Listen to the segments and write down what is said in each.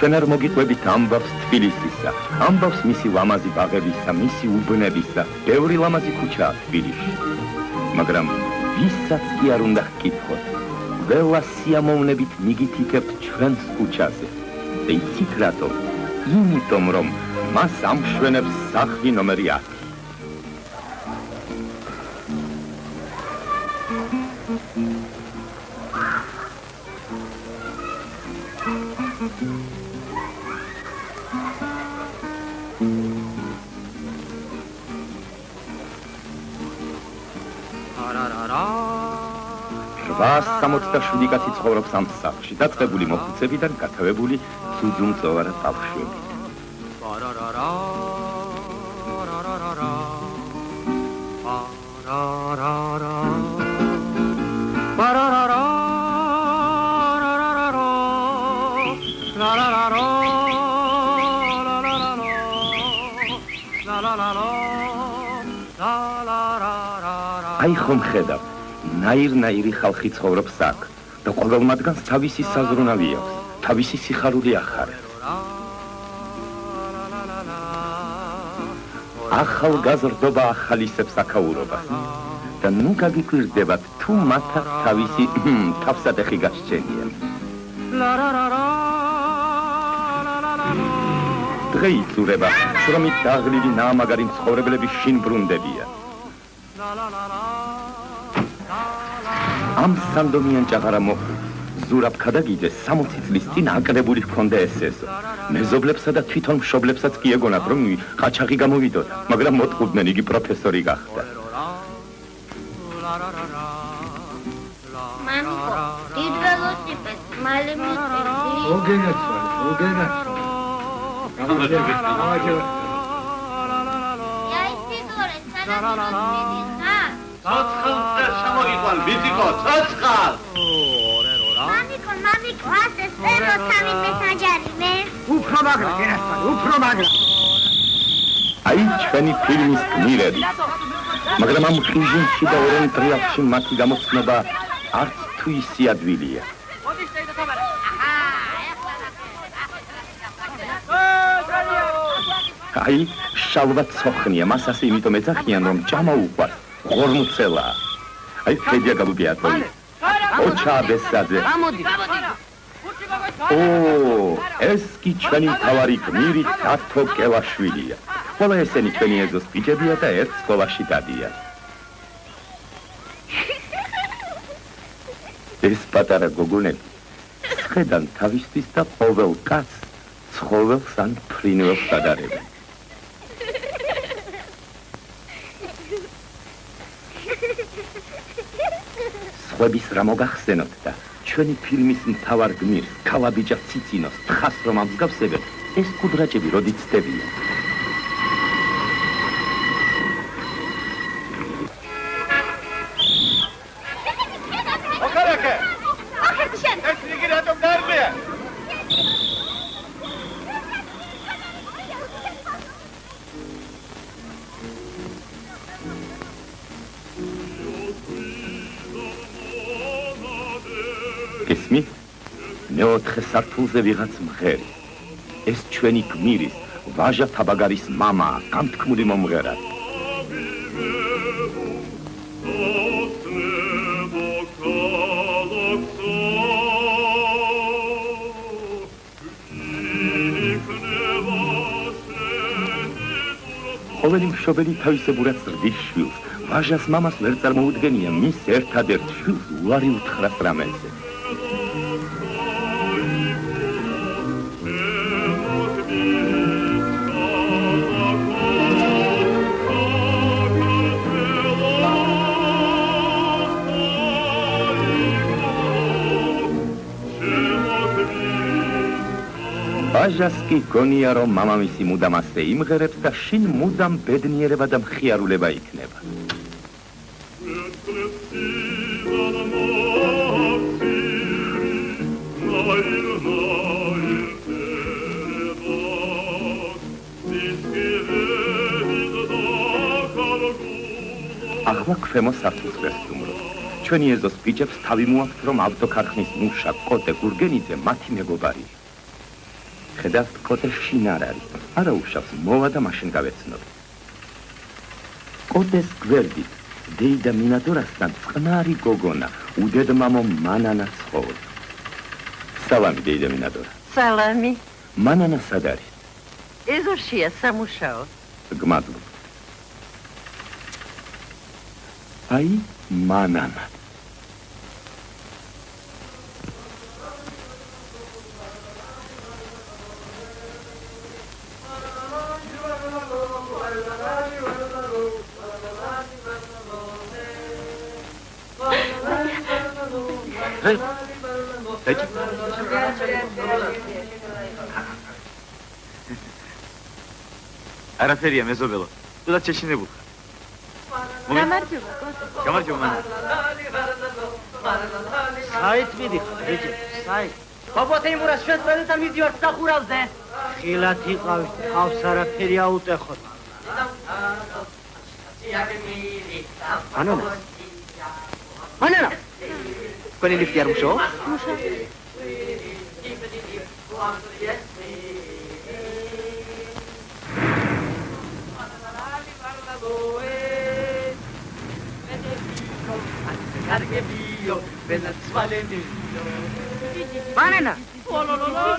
ჩვენ არ მოგიყვებით ამბავს თბილისისა, ამბავს მისი ლამაზი ბაღებისა, მისი უბნებისა, ბევრი ლამაზი ქუჩაა თბილისში. მაგრამ ვისაც კი არ უნდა ჰკითხოთ, ყველა სიამოვნებით მიგითითებთ ჩვენს ქუჩაზე. და იცით რატომ? იმიტომ რომ მას ამშვენებს სახლი ნომერი 10. Სამოცდაშვიდი კაცი ცხოვრობს ამ სახლში, დაწყებული მოხუცებიდან გათავებული ძუძუმწოვარა ბავშვებით. აი ხომ ხედავ, ნაირ-ნაირი ხალხი ცხოვრობს აქ და ყოველ მათგანს თავისი საზრუნავი აქვს, თავისი სიხარული ახარებს. ახალგაზრდობა ახალისებს აქაურობას და ნუ გაგიკვირდებათ თუ მათ თავისი თავსატეხი გასჩენიან. დღე იწურება, შრომით დაღლილი ნამაგარი მცხოვრებლები შინ ბრუნდებიან. ამ სანდომიან ჭაღარა მოხდა ზურაბ ქადაგიძე 60 წლის წინ აკრებული ჰქონდა ესესო. მეზობლებსა და თვითონ მშობლებსაც კი ეგონათ რომ ყაჩაღი გამოვიდოდა, მაგრამ მოტყუდნენ იგი პროფესორი გახდა. მამიკო, დიდ ველოსიპედს მალე მიწევდი. Miziko, Totschal! Mamiko, hast es Ero Tami Messagerime? Upromagra, Gerastan, upromagra! აი ჩვენი ფილმის გმირები. მაგრამ ამ ფილმში და ორენ ტრიალში მათი გამოცნობა არც თუ ისი ადვილია. აი შალვა ცოხნია, მას ასე იმიტომ ეძახიან რომ ჭამა უყვარს, ღორმუცელაა. აი ფედია გაბუბიატოვი. ოჩა ბესაძე. ეს კი ჩვენი მთავარი გმირი თათო კელაშვილია. ყველა ესენი ჩვენი ეზოს ბიჭებია და ერთ სკოლაში დადიან. ეს პატარა გოგონები ხედან თავისთვის და ყოველ კაცს ცხოველს ან ფრინველს ადარებენ. სხვების რა მოგახსენოთ და ჩვენი ფილმის მთავარ გმირს, ქალაბიჯა ციცინოს თხას რომ ამსგავსებენ, ეს კუდრაჭები როდი ცდებიან. გესმით? მეოთხე სართულზე ვიღაც მღერი. ეს ჩვენი გმირის, ვაჟა თაბაგარის მამაა, გამთქმული მომღერად. ყოველი მშობელი თავისებურად ზრდის შვილს, ვაჟას მამას ვერ წარმოუდგენია მის ერთადერთ შვილს უარი უთხრას რამეზე. ვაჟას კი გონია რომ მამამისი მუდამ ასე იმღერებს და შინ მუდამ ბედნიერება და მხიარულება იქნება. ახლა ქვემო სართულს ვსტუმრობ. ჩვენი ეზოს ბიჭებს თავი მოაქვთ რომ ავტოქარხნის მუშა კოტე გურგენიძე მათი მეგობარია. მიხედავთ, კოტეს შინ არ არის. არა უშავს, მოვა და მაშინ გავეცნობ. კოტეს გვერდით, დეიდა მინადორასთან წყნარი გოგონა, უდედმამო მანანა ცხოვრობს. სალამი, დეიდა მინადორა. სალამი. მანანა სად არის? ეზოშია სამუშაო. გმადლობ. აი, მანანა. არაფერია მეზობელო. თუნდაც შეშინებულ. გამარჯობა, კოტე. გამარჯობა მან. საით მიდიხარ, ბიჭი, საით. ბაბა თეიმურას შეწყვეტა მიდივარ სახურავზე. ხილად იყავით, ხავს არაფერი აუტეხოთ. მანანა. მანანა. თქვენი ლიფტი არ მუშაობს? მანანა.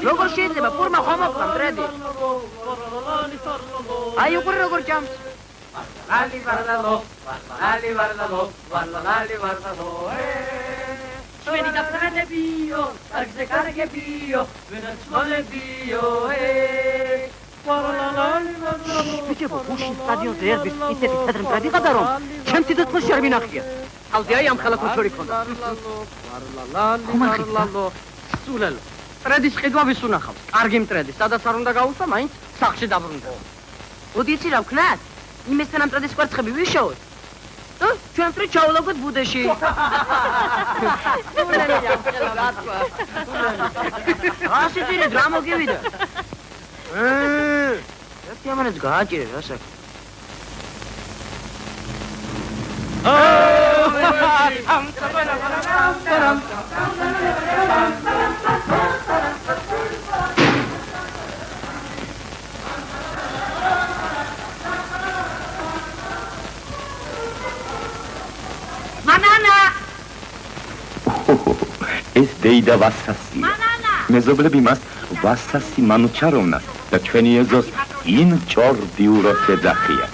როგორ შეიძლება ფორმა ხომ მოყვა მტრედი? აი უკვე როგორ ჭამს? ლალი ვარდალო, ლალი ვარდალო, ლალი ვარდალო. ჩვენი დაფრენებიო, არგზე კარგებიო, ვენაც მოლებიო. ბიჭებო, გუში სტადიონზე ერბის ისეთი თეთრი მტრედი ყავდა რომ ჩემ სიცოცხლეში არ მინახია. თავზე აი ამ ხალხო შორი ქონდა. ლალო. სულალ. მტრედის ყიდვა ვის უნახავს? კარგი მტრედი, სადაც არ უნდა გაუსვა, მაინც სახლში დაბრუნდა. მოდი იცი რა ვქნათ? იმესთან ამ მტრედის კვერცხები ვიშოვოთ. ჩვენ მტრედ ჩავლოგოთ ბუდეში. სულალი ამხელა გატყვა. ასეთი რა მოგივიდა? ერთი ამანაც გააჭირე რა საქმე. მანანა! ეს დეიდა ვასასია. მეზობლები მას ვასასი მანუჩაროვნას და ჩვენი ეზოს ინ ჭორდიუროს ეძახიან.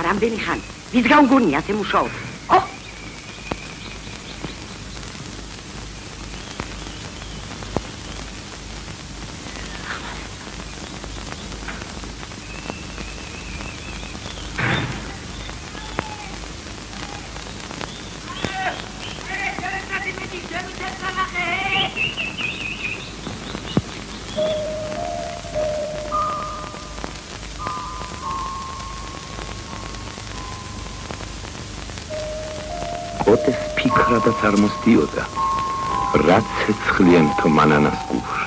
რამდენი ხანი? ვის გამგონია ასე მუშაობს? კოტეს ფიქრადაც არ მოსდიოდა, რა ცეცხლიანთო მანანას გულში.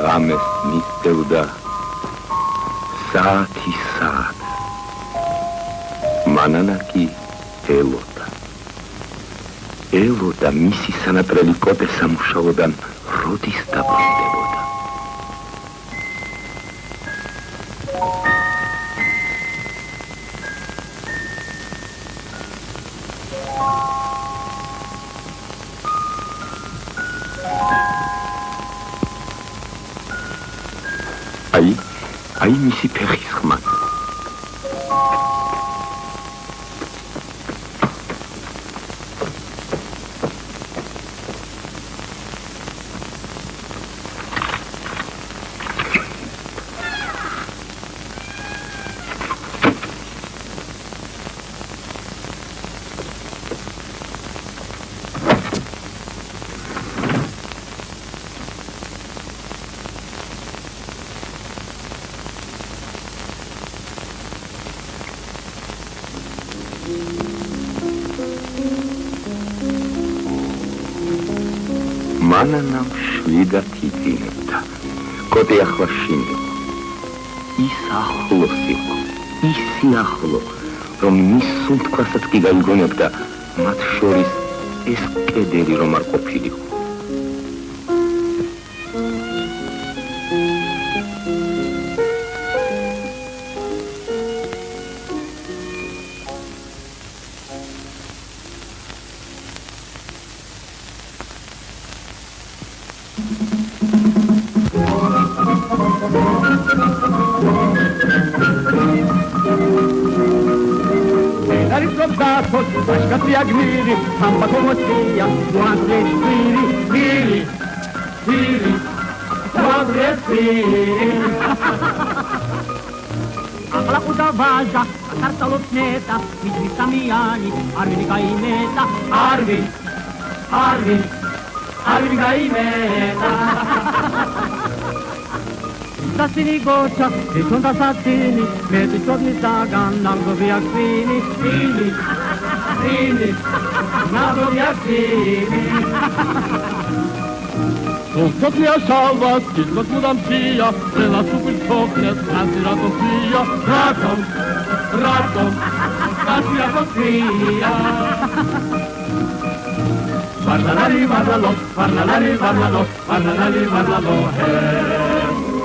ღამეს მისდევდა საათი საათ. მანანა კი ელოდა მისი სანატრელი კოტეს სამუშაოდან როდის დაბრუნდებოდა. აი მისი ფეხის ხმა. მანანამ შვიდად იწინებდა. კოტე ახლა შინდა. ის ახლოს იყო, ისი ახლო, რომ მის სუნთქვასაც კი გაიგონებდა, მათ შორის ეს კედელი რომ არ ყოფილიყო. ახლა ყუდა ვაჟა, აკარტალობს ნეტა, მისთვის სამიანი, არვინი გაიმეტა, არვინი გაიმეტა. დასინი გოჩა, ისონდა საცინი, მეტი წოდნის დაგან, ნამგობია ქსინი, ნამგობია ქსინი. Sofia salvas, discos mudamcia, de las supersofnes, antiracofia, raton, antiracofia. Parlalari, parlalo, parlalari, parlalo, parlalari, parlalo,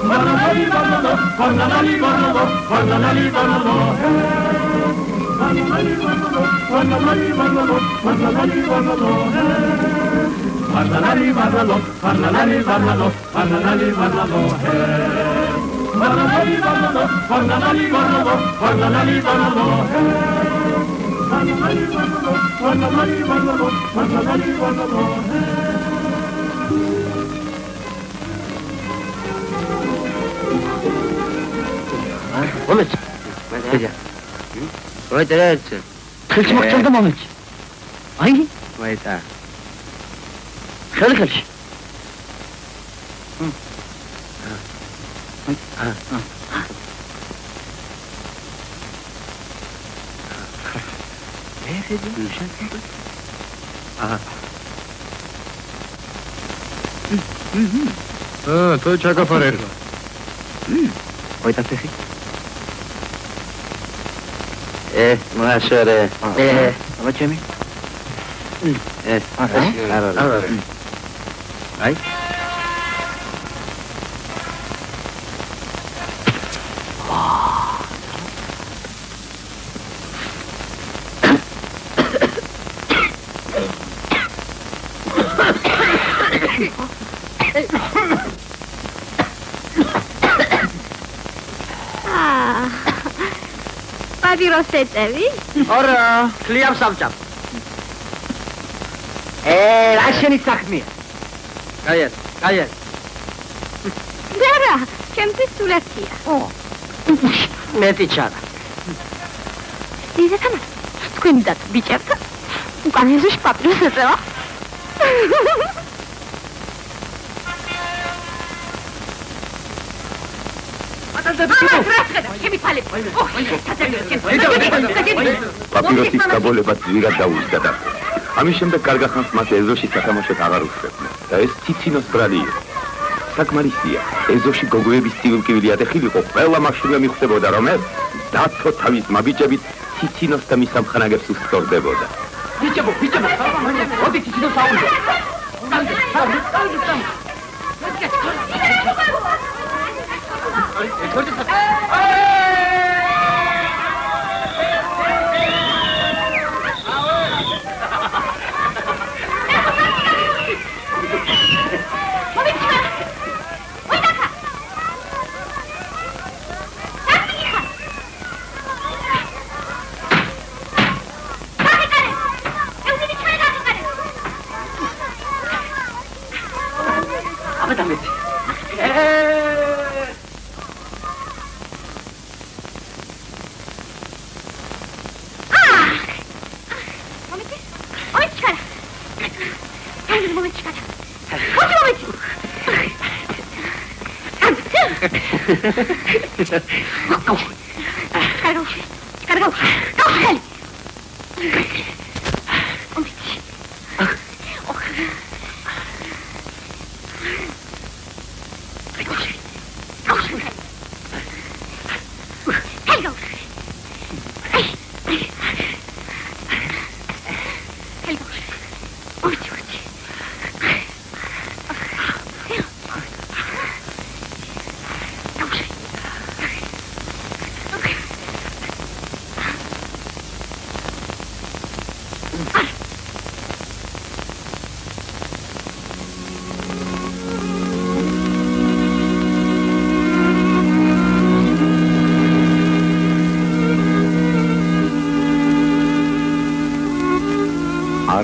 parlalari, parlalo, parlalari, parlalo, parlalari, parlalo, parlalari, parlalo, parlalari, parlalo, parlalari, parlalo, parlalari, parlalo, parlalari, parlalo, parlalari, parlalo, parlalari, parlalo, parlalari, parlalo, parlalari, parlalo, parlalari, parlalo, parlalari, parlalo, parlalari, parlalo. Moments. Wait there. Kılç makçıldı moments. Ay. Wait there. Kılç. To čaka parer. Oi, tá perfeito. Maşere. Ama çemi. Ay. Rossetevi? Ora, kliam samchap. Rasheni sakhmi. Kayet. Dara, ჩემთვის სულეთია. მეტი ჩარა. ისე თამარ. თქვენი და ბიჭებთან უკან ეზოში პაპიროს ეწევა. Papirosის გაბოლება ძვირად დაუვიდა. ამის შემდეგ კარგა ხანს მათ ეზოში სათამაშოდ აღარ უშვებდნენ და ეს ციცინოს ბრალი იყო. საკმარისია, ეზოში გოგოების ტილკივილი ატეხილიყო, ყველა მაშინვე მიხვდებოდა, რომ ეს დაცო თავის მაბიჭებით ციცინოს და მის სამხანაგებს უსწორდებოდა. ბიჭებო, მოდი ციცინოს აუნდო.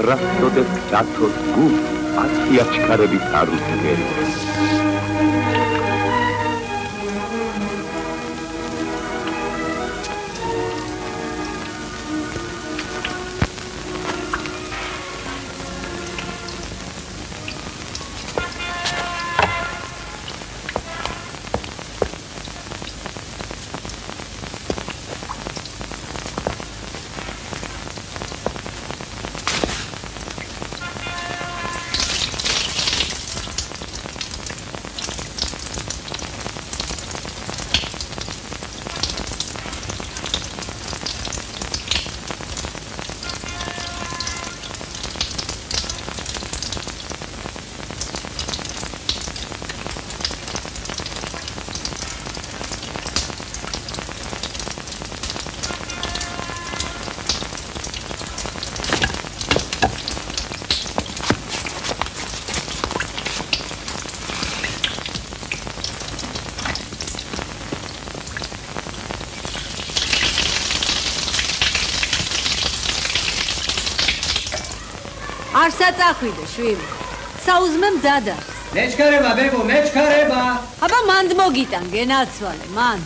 რასოდეს დათოს გულს 10 აჩქარებით არ უდგერი. არსა წახვიდე, შვილი. საუზმე მზად არის. მეჩქარება, ბებო, მეჩქარება. აბა მანდ მოგიტან, გენაცვალე, მან.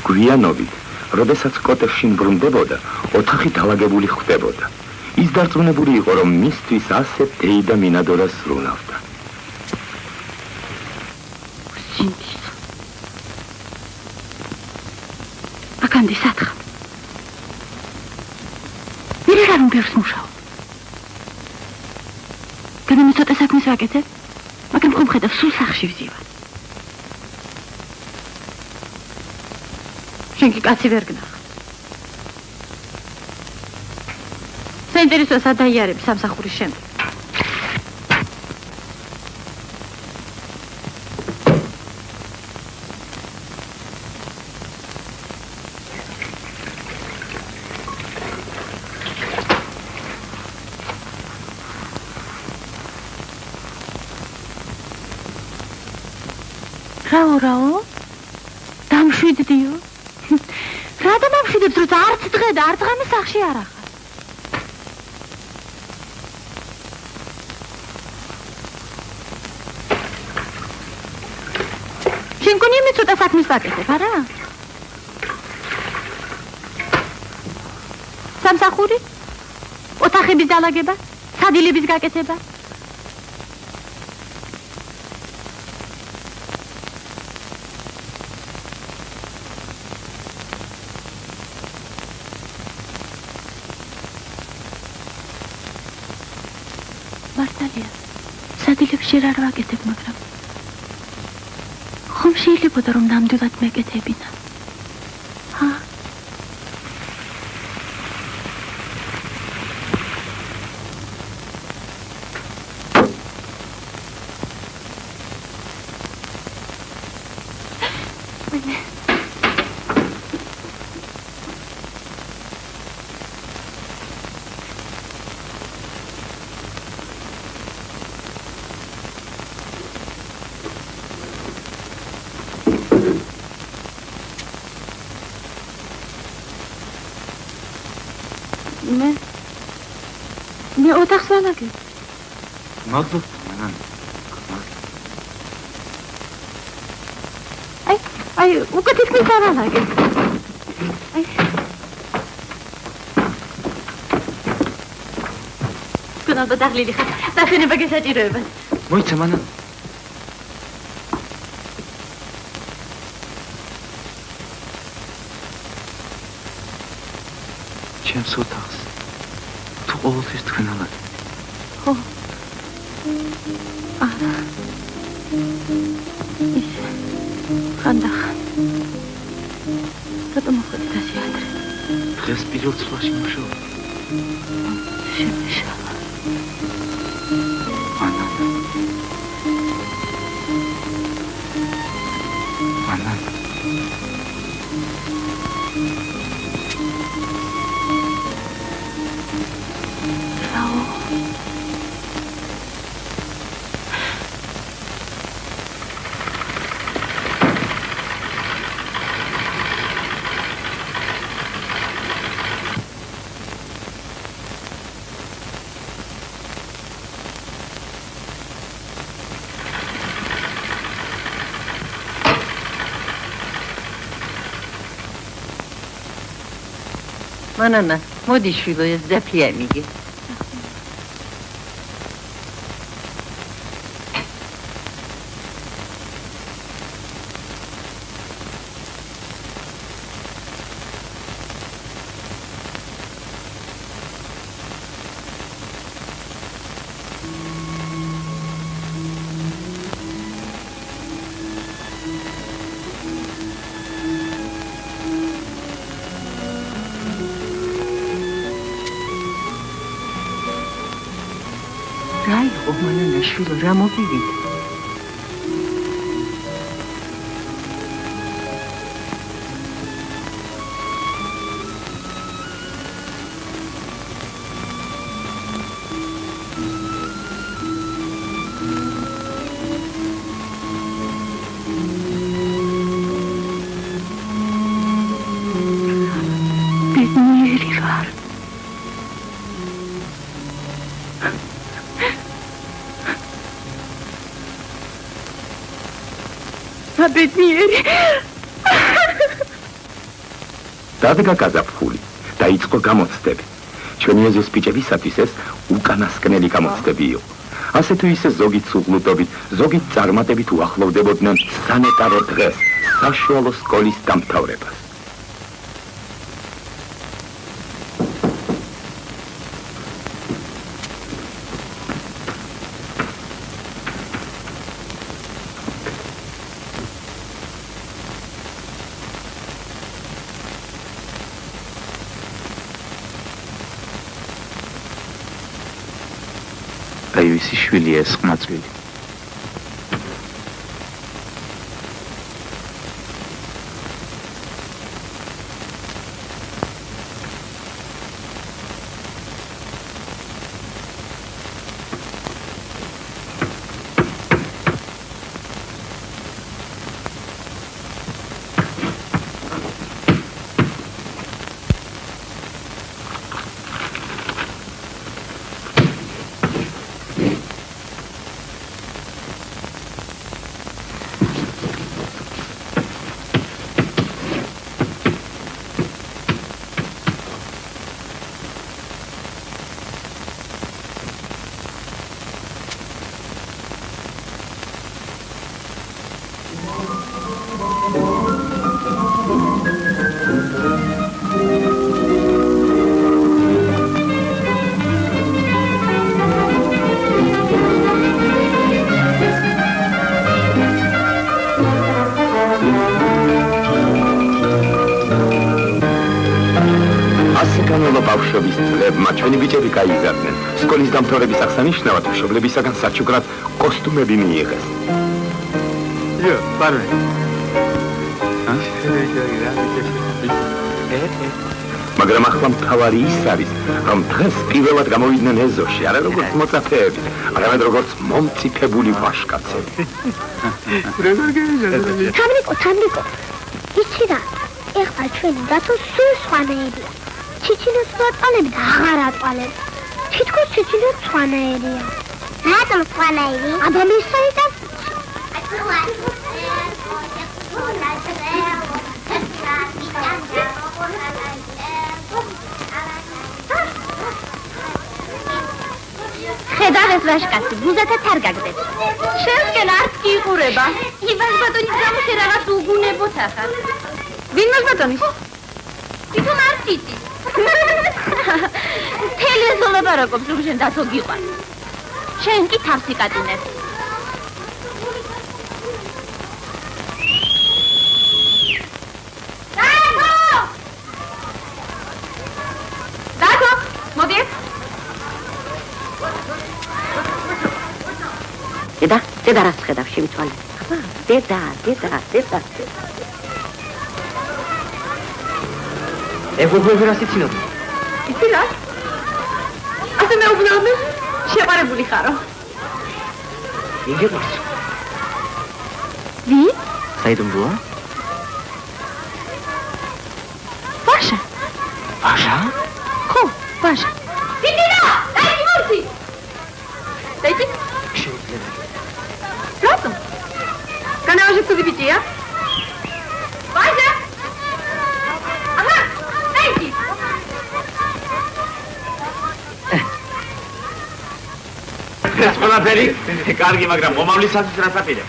გვიანობით, როდესაც კოტეში ბრუნდებოდა, ოთახი დალაგებული ხვდებოდა. ის დარწმუნებული იყო, რომ მისთვის ასე დეი და მინადორა სრულავდა. აკანდი სათხა. მე რა მომბერს მუშაობ. განმე ცოტა საქმეს ვაკეთებ, მაგრამ ხომ ხედავ სულ სახში ვზივარ. შენკი კაცი ვერ გნახ. საინტერესოა სადაიარებ სამსახურის შემდეგ. რაო? დამშვიდდიო. რა დამშვიდებს, როცა არც დღე და არც ღამე სახში არ ახარ. შენ გონია მე ცოტა საქმეს ვაკეთებ, არა? სამსახური? ოთახების დალაგება? სადილების გაკეთება? ჯერ არ ვაკეთებ, მაგრამ ხომ შეიძლებოდა რომ ნამდვილად მეკეთებინა? ჰა? მე ოთახს ვალაგებ. მადლობა, მანან. აი, უკვე თითქმის არ ვალაგებ. აი. გონალბა დაღლილი ხარ. დახენება გესაჭიროება. მოიცა, მანან. ჩემს ოთახს. თუ ყოველთვის თქვენ ალაგებთ. ხო. არა. ისე. ხანდახან. რატომ მოხდით ასე ადრე? დღეს პირველ ცვლაში მუშაობ. შემეშალა. მანან. მანან. მანანა, მოდი შვილო, ეს ძაფი ამიგე. შვილო, რა მოგივიდა? ბედნიერი ვარ. ბედნიერი. დადგა გაზაფხული, დაიწყო გამოცდები. ჩვენი ეზოს ბიჭებისათვის ეს უკანასკნელი გამოცდები იყო. ასე თუ ისე ზოგით სუღლუტობით, ზოგით წარმატებით უახლოვდებოდნენ სანეტარო დღეს, საშუალო სკოლის დამთავრებას. აივისი შვილია ეს ყმაწვილი. ბავშვობის წლებმა ჩვენი ბიჭები გაიზარდნენ. სკოლის დამთავრების აღსანიშნავად მშობლებისაგან საჩუქრად კოსტუმები მიიღეს. იო, პარვე. მაგრამ ახლა მთავარი ის არის, რომ დღეს პირველად გამოვიდნენ ეზოში, არა როგორც მოწაფეები, არამედ როგორც მომწიფებული ვაჟკაცები. თამლიკო, იცი რა, ეხლა ჩვენი დათო სულ სხვანაირია. ჩიჩილოს ვაწალები და აღარ აწვალებ. თითქოს ჩიჩილოს სხვანაირია. რატომ სხვანაირი? აბა მისაიდან ხედავ ეს ვაჟკაცი, ბუზათაც არ გაგდებს. შენსკენ არც კი იყურება. იბას ბატონის გამოსე რაღაც უგუნებოთ ახლა. ვინ მას ბატონის? თვითონ არ ციცის. მთელი ეს ლაპარაკობს, რომ შენ დათო გიყვარს. შენ კი თავს იკატუნებ. დათო, მოდი. დედა რას ხედავ შემთვალე? აბა, დედა. ეგოგვები რას იცინობ? იცი რა? ასე მეუბნები? შეყარებული ხარო. იგებს. ვინ? საიდუმლოა? ვაშა. ვაშა? ხო, ვაშა. დიდია, დაიჭი მორცი. დაიჭი? შეიძლება. რატომ? განავაჟე ხუდი ბიჭია? ვაშა. აჰა, დაიჭი. ეს ყველაფერი კარგი, მაგრამ მომავლისათვის რა საპირე?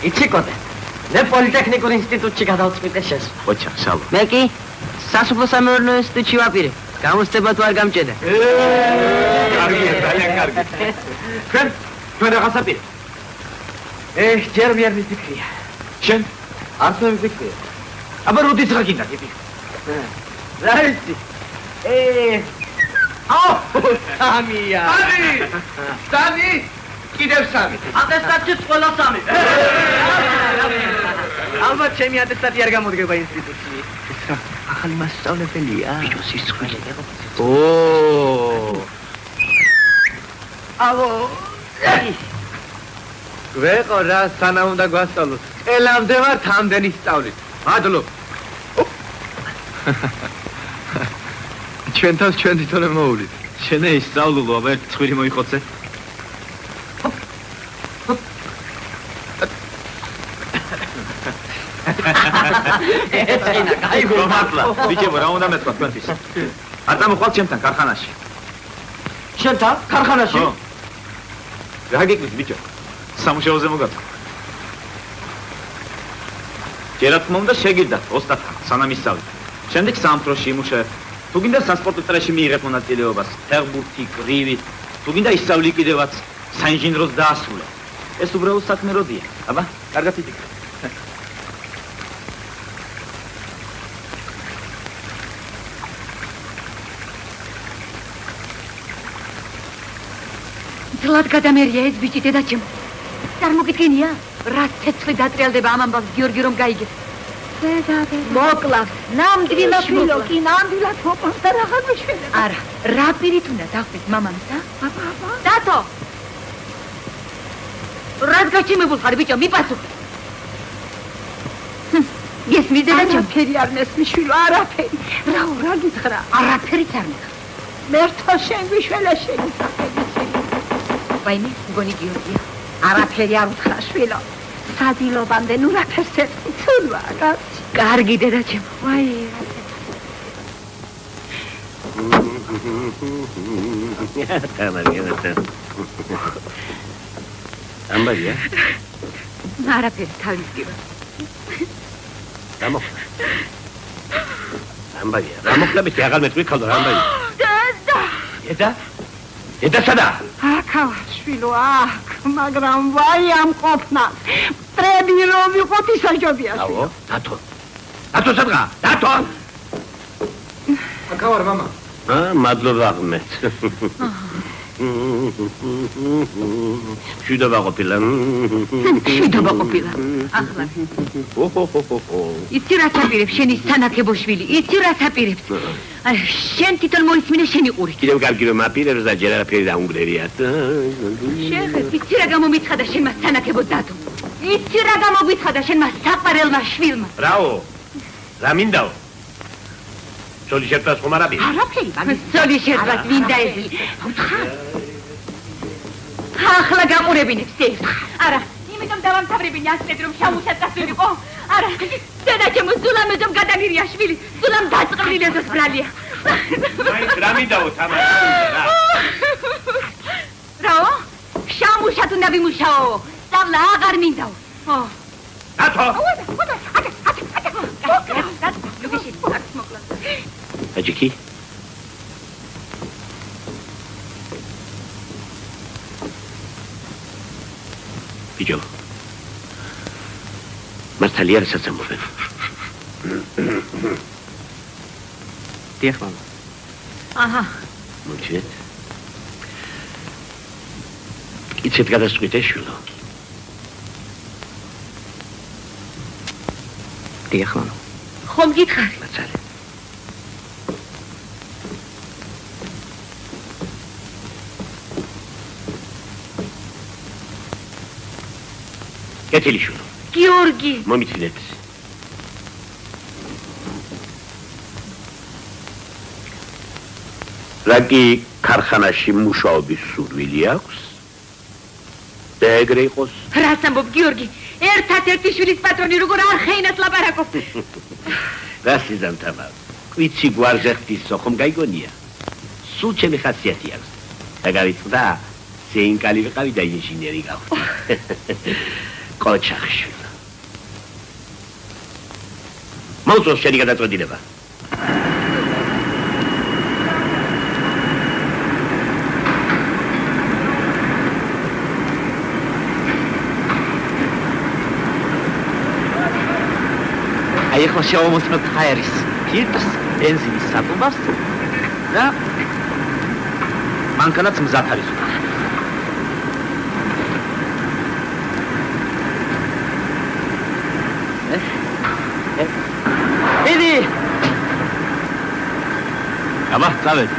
იცი კოდე. მე პოლიტექნიკურ ინსტიტუტში გადავწყვიტე შენს. ოჩა, შალო. მე კი სასოფლო სამეურნეო ინსტიტუტში ვაპირე. გამოცდება თუ არ გამჭედე. კარგია, ძალიან კარგი. ჩვენ რა გასაპირე? ჯერ ვერ მიფიქრია. შენ არც ვერ მიფიქრია. აბა როდის რა გინდა გიფიქრე? რა იცი? სამია. სამი! კიდევ სამი. ატესტატში ყველა სამი. ალბათ ჩემი ატესტატი არ გამოდგება ინსტიტუტში. ეს რა, ახალი მასწავლებელია. ბიჭო სისხლი. ალო. ვეყო რა სანამ უნდა გვასწავლოთ. ელამდე ვარ თამდენი სწავლით. მადლობ. ჩვენ თავს ჩვენ თვითონ მოვულით. შენ ისწავლულო, აბა ერთ ცხვირი მოიხოცე. ეცენა, კაი მართლა, ბიჭებო, რა უნდა მეთქვა თქვენთვის? არ წამოხვალთ ჩემთან ქარხანაში. შენთან ქარხანაში? ხო. რა გიკვირს ბიჭო? სამუშაოზე მოგაწყო. ჯერა თქმა უნდა შეგირდათ ოსტატთან, სანამ ისწავლეთ. შემდეგ სამფროში იმუშავებ. თუ გინდა სასპორტო წრეში მიიღებ მონაწილეობას, ფეხბურთი, კრივი, თუ გინდა ისწავლი კიდევაც საინჟინროს დაასრულე. ეს უბრალოდ საქმე როდია. აბა, კარგად იფიქრე. ძლად გადამერია ეს ბიჭი დედაჩემო. წარმოგიდგენია, რა ცეცხლი დატრიალდება ამ ამბავს გიორგი რომ გაიგებს. მოკლავს, ნამდვილად მოკლავს. კი ნამდვილად მოკლავს და რა ხარვიშველა. არა, რა პირით უნდა დახვდეს მამამისა? დათო! რას გაჩიმებულ ხარ ბიჭო, მიპასუხე. გესმის დედაჩემო? არაფერი არ მესმის შვილო, არაფერი. რა გითხრა? არაფერიც არ მეხა. მერთო შენ გიშველა შეგიწაფები. ვაიმე, მგონი გიორგია. არაფერი არ უთხრა შვილო. სადილობამდე ნუ რაფერს ეთქი, ცუდვა, კაცი. კარგი დედაჩემო. ვაი. ამბარია? არაფერი თავის გიბა. გამოხდა. ამბარია, გამოხდებით აღარ მეტყვი ხალხო ამბარია. დედა. ედა სადა? აქ შვილო, აქ, მაგრამ ვაი ამ ყოფნას. ტრები რომ იყო თისაჯობია. აო, დათო. დათო სადღა? დათო. აქა ვარ მამა. მადლობა აღმეთ. შუდობა ყოფილა. შუდობა ყოფილა. ახლა. იცი რაც აპირებს შენი სანაკებო შვილი, იცი რაც აპირებს. შენ თვითონ მოისმინე შენი ყური. კიდევ კარგი რომ აპირებს და ჯერ არაფერი დაუნგრერიათ. შეხეთ, იცი რა გამომიცხადა შენმა სანაკებო დადო. იცი რა გამომიცხადა შენმა საყვარელმა შვილმა. რაო? რა მინდაო? სოლი შერტას ხომ არ აპირ? არაფერი, სოლი შერტას მინდა ეს. ახლა გაყურებინებს ეს. არა, იმიტომ დავამთავრებინე ასეთ რომ შავუშად გასულიყო. არა, დედა ჩემო სულამეძომ გადაგირია შვილი. სულამ დაწყრილი ეს ბრალია. მაინც რა მინდაო თამარ? რაო? შავუშად უნდა ვიმუშაო. სწავლა აღარ მინდაო. დათო. აჯიკი ბიჭო მართალია რასაც ამბობენ დიახ მამა აჰა მოჩეთ იცით გადასწყვიტე შვილო დიახ მამა ხომ გითხარი მაცალე კეთილიშვილო გიორგი მომიცილეთ რაგი ქარხანაში მუშაობის სურვილი აქვს და ეგრე იყოს რას ამბობ გიორგი ერთადერთი შვილის პატრონი როგორ არ ხეინას ლაპარაკობ რას იზამთაბა ვიცი გვარზე ხდისო ხომ გაიგონია სულ ჩემი ხასიათი აქვს და გავიწყდა სეინკალი ვიყავი და ინჟინერი გავხდი კოჩახშვილო მოუწოს შენი გადაწყვეტილება აი ახლა შევამოწმოთ ჰაერის ფილტრს, ბენზინის სატუმბავს და მანქანაც მზად არის. ედი! აბა, წავედ.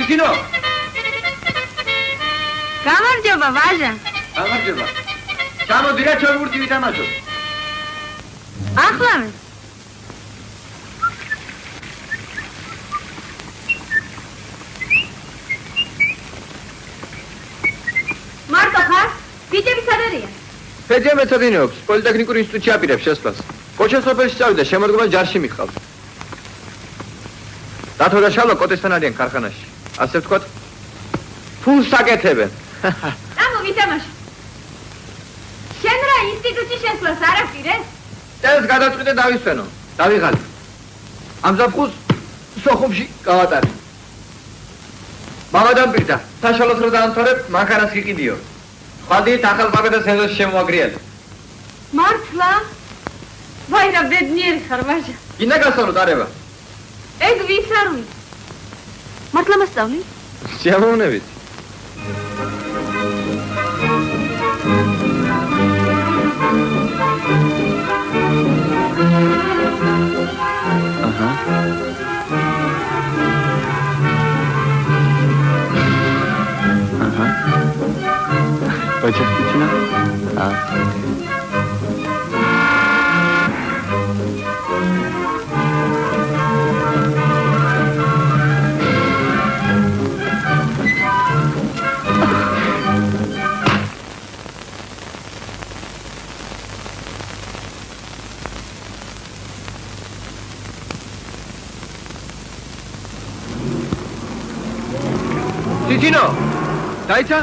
თინო გამარჯობა ვაჟა გამარჯობა ჩამოდი რა ჩვენ ვურთი ვითამაშოთ ახლა მარტო ხარ ბიჭები სად არიან ფეძია მეცადინე აქვს პოლიტექნიკური ინსტიტუტში აპირებს შესვლას კოჩა სოფელში წავიდა შემოდგომა ჯარში მიხავს დათო და შალვა კოტესთან არიან ქარხანაში ასე ვთქვათ ფულს აკეთებენ ამო ვითამაშე შენ რა ინსტიტუტში შესვლას არ აპირეს წელს გადაწყვიტე დავისვენო დავიღალე ამ ზაფხულს სოხუმში გავატარე მამა დამპირდა საშალოს რო დაამთავრებ მანქანას გიყიდიო ხვალდით ახალ ბაგადას ეზოში შემოაგრიალე მართლა ვაი რა ბედნიერი ხარ ვაჟა გინდა გასწავლოთ არება ეგ ვის არ უნდა მართლა მასწავლი შეამოვნებით აჰა აჰა ოჩახიჩნა თითინო დაიცა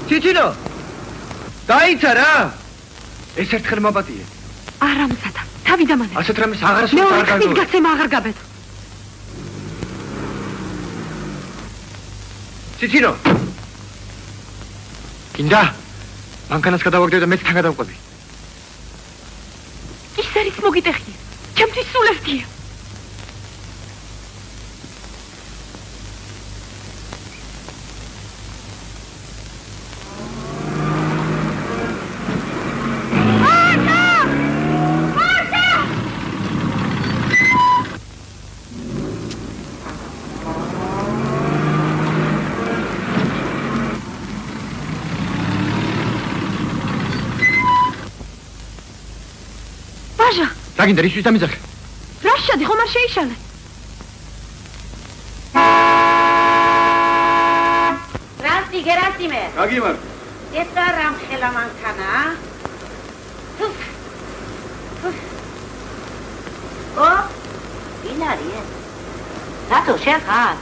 თითინო დაიცა რა ეს ერთხელ მაბატიე არა მზადა თავი დამანე. ასეთ რამეს აღარ მე ხმის გაცემა აღარ გაბედო. ციცინო. გინდა? მანქანას გადავაგდებ და მეც თან გადავყვები. ის არის მოგიტეხია. ჩემთვის სულ ერთია. რა გინდა ისთვის დამიძახე? რა შედი ხომ არ შეიშალე? რასტი გერასიმე. გაგიმარ. ეს რა რამ ხელა მანქანა? ო? ვინ არის? რატო შენ ხარ?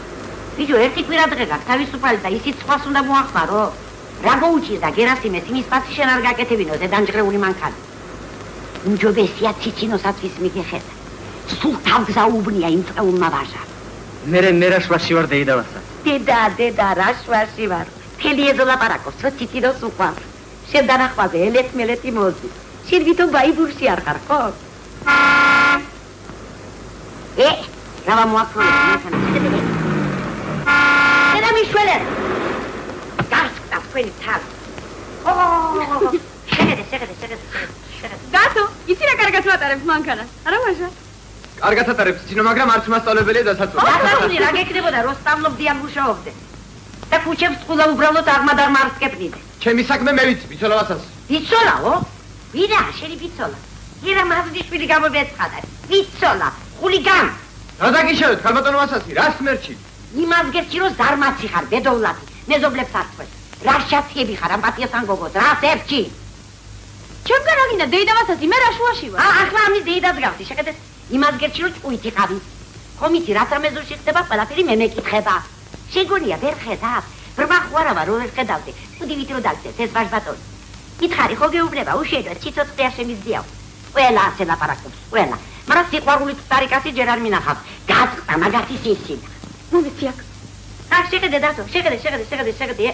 ვიჯო ერთი კვირა დღე გაქვს თავისუფალი და ისიც სხვას უნდა მოახმარო. რა მოუჭირდა გერასიმეს იმის პაცი შენ არ გაკეთებინო დედანჯღრეული მანქანა. უმჯობესია ციცინოსაც მიგეხედა. სულ თავგზაუბნია იმ წეულმა ვაჟა. მე რა შვაში ვარ დეიდავასა. დედა რა შვაში ვარ. მთელი ეზოლაპარაკობს რომ ციცინოს უყვარს. შენ დანახვაზე ელეთ-მელეთი მოძი. შენ ვითომ ბაიბურში არ ხარ ხო? რა მოახმარებ მანქანა. დედა მიშველე. გასკდა თქვენი თავს. შეგედე. დათო, იცი რა კარგად ვატარებ მანქანას. არა ვაჟა? კარგად ატარებ ციცინო, მაგრამ არც მასწავლებელია დასაწყო. დასაწყო რა გეკნებოდა რომ სწავლობდი ან მუშაობდე. და ქუჩებს ყულა უბრალოდ აღმად არ მარსკებნიდე. ჩემი საქმე მე ვიცი, ბიცოლავასაც. ბიცოლაო? ვირა, შენი ბიცოლა. ირა მაზდიშვილი გამომეცხადა. ბიცოლა, ხულიგან. რა დაგიშალეთ, ხალბატონო ასასი, რა სმერჩი? იმას გერჩი რომ ზარმაცი ხარ, ბედოვლადი. მეზობლებს არ ხვეს. რა შაციები ხარ, ამ პატიასთან გოგოს, რა სერჩი? ჩემგან რა გინდა დეიდავასაცი, მე რა შუაში ვარ? ახლა ამის დეიდას გავდი, შეხედეთ. იმას გერჩი რომ ჭუითი ხავი. ხომ იცი რა თამეზურში ხდება, ყველაფერი მე მეკითხება. შეგონია ვერ ხედავ? ბრმა ხوارავა რო ვერ ხედავდი. უდივით რო დაგწეს ეს ვაჟბატონი. ითხარი ხო გეუბნება, უშედეგო ციცოცხლე არ შემიძლია. ყველა ასე ლაპარაკობს, ყველა. მაგრამ სიყვარულით სტარიკასი ჯერ არ მინახავს. გაწყდა მაგათი სისინა. მომეცი აქ. აქ შეხედე დათო, შეხედე.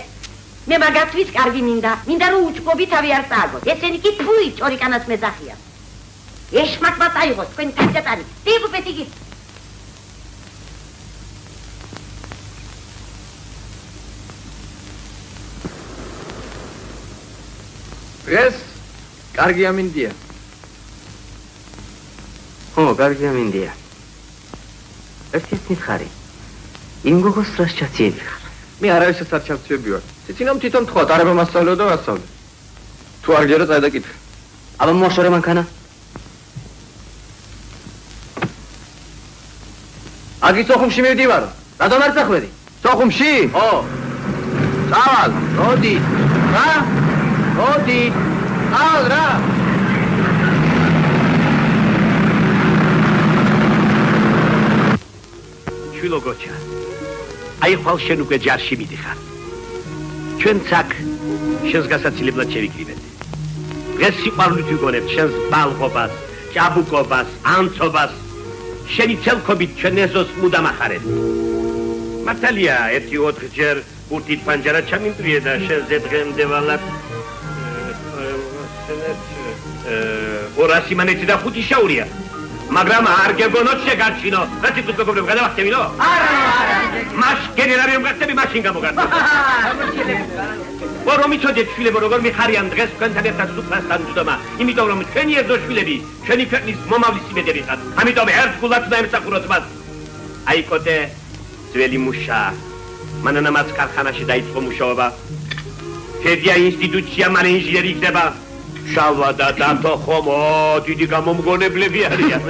მე მაგათთვის კარგი მინდა რომ უჩქობი თავი არ წააგოთ. ესენი კი თუი ჭორიკანას მეძახიან. ეშმაკმა წაიღოს თქვენი თავჯატარი. დიბუბეთი კი. ეს კარგი ამინდია. ხო, კარგი ამინდია. ერთის მითხარი. იმ გოგოს რას ჩაციები ხარ? მე არავისაც არ ჩავწიები ვარ. ციცინომ თვითონ თქვა, არაბა მასწავლეო და მასწავლე. თუ არ გჯერა წაი და კითხე. აბა მოშორე მანქანა. აგი სოხუმში მივდივარო. რატომ არ წახვედი? სოხუმში? ხო. წავალ, როდი. რა? როდი. წავალ რა. შვილო გოჩა. აი ხვალ შენ უკვე ჯარში მიდიხარ. ჩვენც აქ შენს გასაცილებლად შევიკრიბეთ. დღეს სიყვარულით ვიგონებთ შენს ბალღობას, ჭაბუკობას, ანცობას. შენი ცელქობით ჩვენ ეზოს მუდამ ახარებ. მართალია, 1-4 ჯერ ურთით პანჯარა ჩამიმტრიე და შენზე დღემდე ვალად 200 მანეთი და 5 შაურია. მაგრამ არ გეგონოთ შეგარჩინო. რა თვითონ გოგობრებ გადავახტებინო? არა. მაშ გენერალი რომ გახდები, მაშინ გამოგარდო. რომ იცოდეთ შვილებო, როგორ მიხარიან დღეს თქვენთან ერთად სუფრასთან ჯდომა. იმიტომ რომ ჩვენი ეზო შვილები, ჩვენი ქვეყნის მომავლის იმედები ხართ. ამიტომ ერთგულად უნდა ემსახუროთ მას. აი კოტე, ძველი მუშა. მანანამაც ქარხანაში დაიწყო მუშაობა. ფედია ინსტიტუცია მალე ინჟინერი იქნება. შალვა და დათო ხომო, დიდი გამომგონებლები არიან.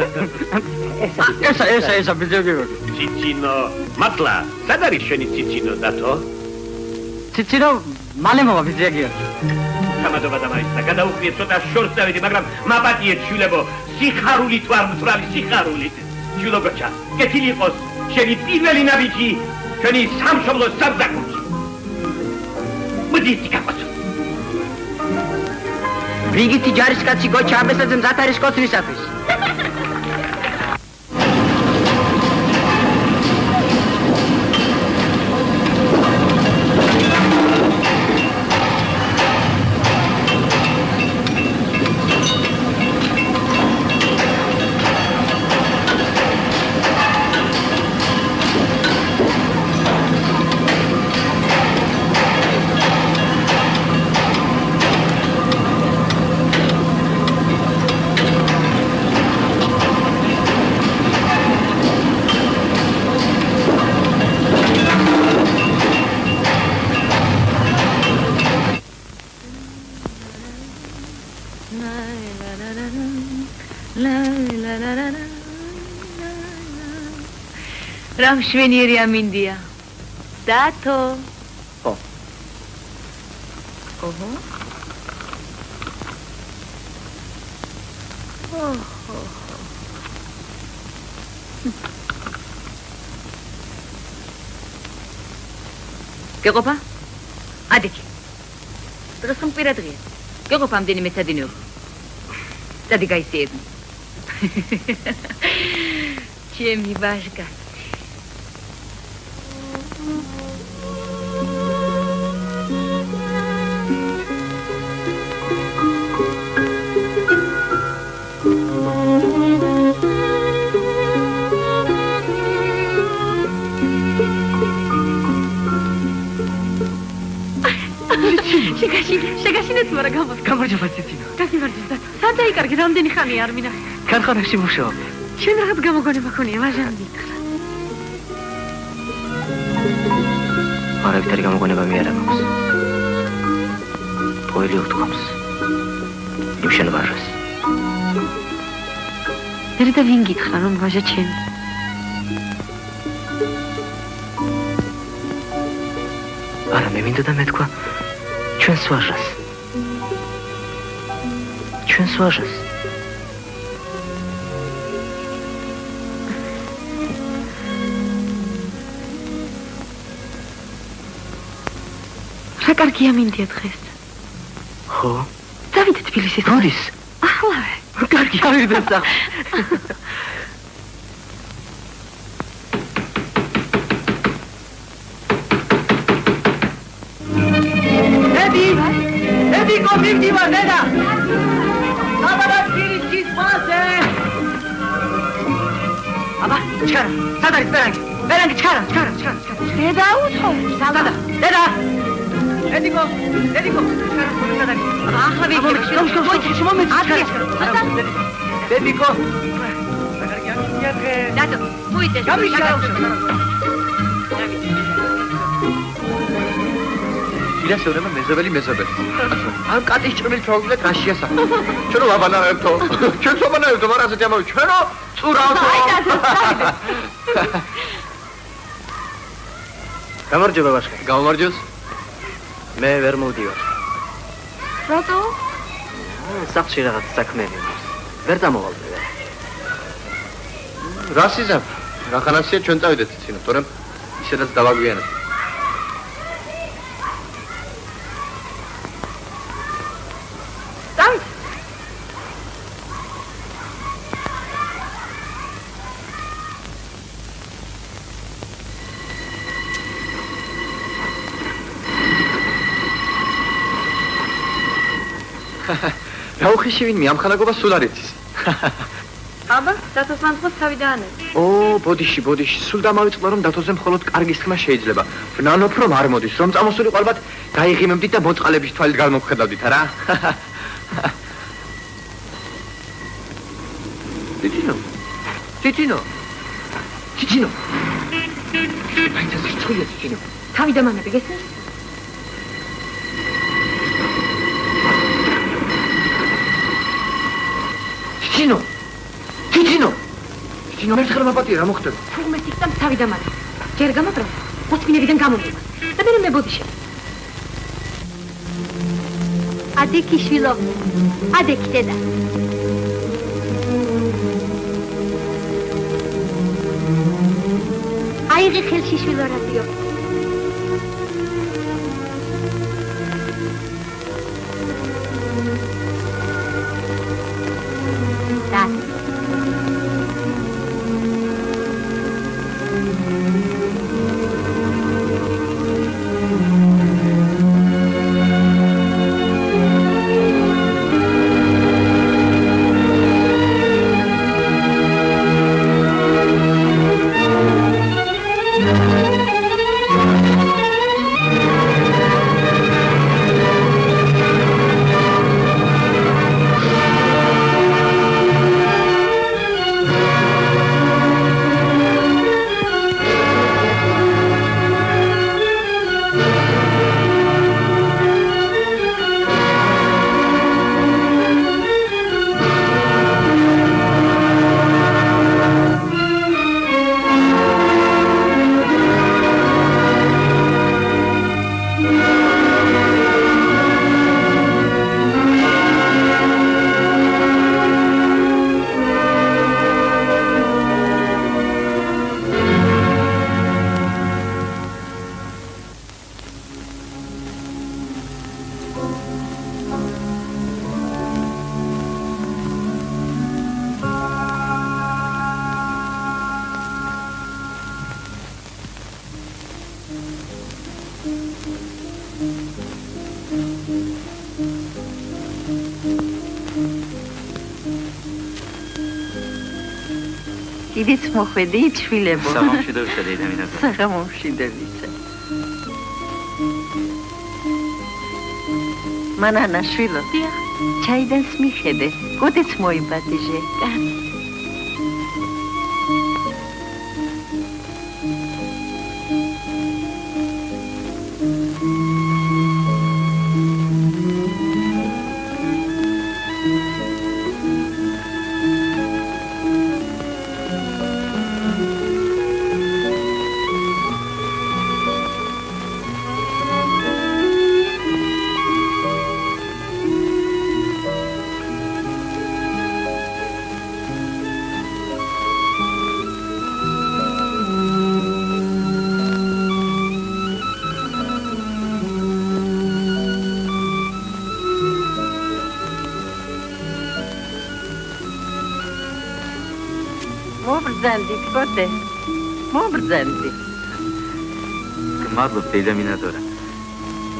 ესა ბიძები. ციცინო, მართლა, სად არის შენი ციცინო დათო? ციცინო მალე მოვა ბიძეგია. გამადობა დამაიცა, გადაუკვიეთ ცოტა შორს დავიდი, მაგრამ მაპატიეთ შვილებო, სიხარული თუ არ მწვრალი სიხარული. შვილო გოჩა, კეთილი იყოს შენი პირველი ნაბიჯი, ჩვენი სამშობლოს სამსახურში. მოდი გაკოცო. რიგითი ჯარისკაცი გოჩა ამესაძე მზად არის კოცნისათვის. რა მშვენიერი ამინდია. დათო. ხო. ოჰო. ოჰო. გეყოფა? ადიქი. დღეს ხომ კვირა დღეა. გეყოფა ამდენი მეცადინეობა. დადი გაისიები. ჩემი ბაშკა. შეგაშინეთ მარა გამოს. გამარჯობა ციცინო. გაგიმარჯვეთ. სად დაიკარგე რამდენი ხანია არ მინახე. ქარხანაში მუშაობ. შენ რაღაც გამოგონება ქონია, ვაჟამ მითხრა. არავითარი გამოგონება მე არ მაქვს. ყოველი ოქტომბერს. იმშენ ვარს. ერთა ვინ გითხრა რომ ვაჟა ჩემი? არა მე მინდოდა მეთქვა ჩვენს ვაჟას. ჩვენს ვაჟას. რა კარგია მინდია დღეს. ხო? დავიდე თბილისის. როდის? ახლავე. კარგი ავიდე სახ. ედიკო მიგდივა დედა. საბადას გირიშის მასე. აბა, ჩქარა. სად არის ბერანგი? ბერანგი ჩქარა. დედა უთხოვ. სადა. დედა. ედიკო. ჩქარა. სად არის? ახლა ვიგებ. მომეც ჩქარა. ედიკო. კარგი ამია დღე. დადო, მოიწეს. გამიშა. ირასეურება მეზობელი. ან კატის ჭრმილი ჩავაგდეთ რაშია საქმე. ჩვენო ვაბანაებთო. ჩვენ სობანაებთო, მაგრამ ასეთი ამავე ჩვენო წურავთო. გამარჯობა ბაშკა. გამარჯოს. მე ვერ მოვდივარ. რატო? სახლში რაღაც საქმეები მაქვს. ვერ წამოვალ. რა სიზაფ? რა ხანასია ჩვენ წავიდეთ ცინო, თორემ ისედაც დავაგვიანებთ. რა უხიში ვინმე ამ ხანაგობა სულ არ იცის. აბა, დათოს მანძღოს თავი დაანებ. ბოდიში, სულ დამავიწყდა რომ დათოზე მხოლოდ კარგის თქმა შეიძლება. ვნანოფ რომ არ მოდის, რომ წამოსულიყო ალბათ გაიღიმებდით და ბოწყალების თვალით გამოგხედავდით, არა? ციცინო. მაინც ეს რთულია ციცინო. თავი დამანები, გესმის? ციცინო, მე ხერმა პატია, რა მოხდება? თურმე სიკვდამ თავი დამანები. ჯერ გამაბრალ, მოწმინებიდან გამომიყვანს. და მე მებოდიშე. ადექი შვილო. ადექი დედა. აიღე ხელში შვილო რადიო. და კიდეც მოხვედით, შვილებო. საღამოშიდევისა დედამინაძე. საღამოშიდევისა. მანანა შვილო. ჩაიდანს მიხედე, კოდეც მოიბადიჟე. მობრძანდით, კოდე. მობრძანდით. გმადლობ, დედამინაძორა.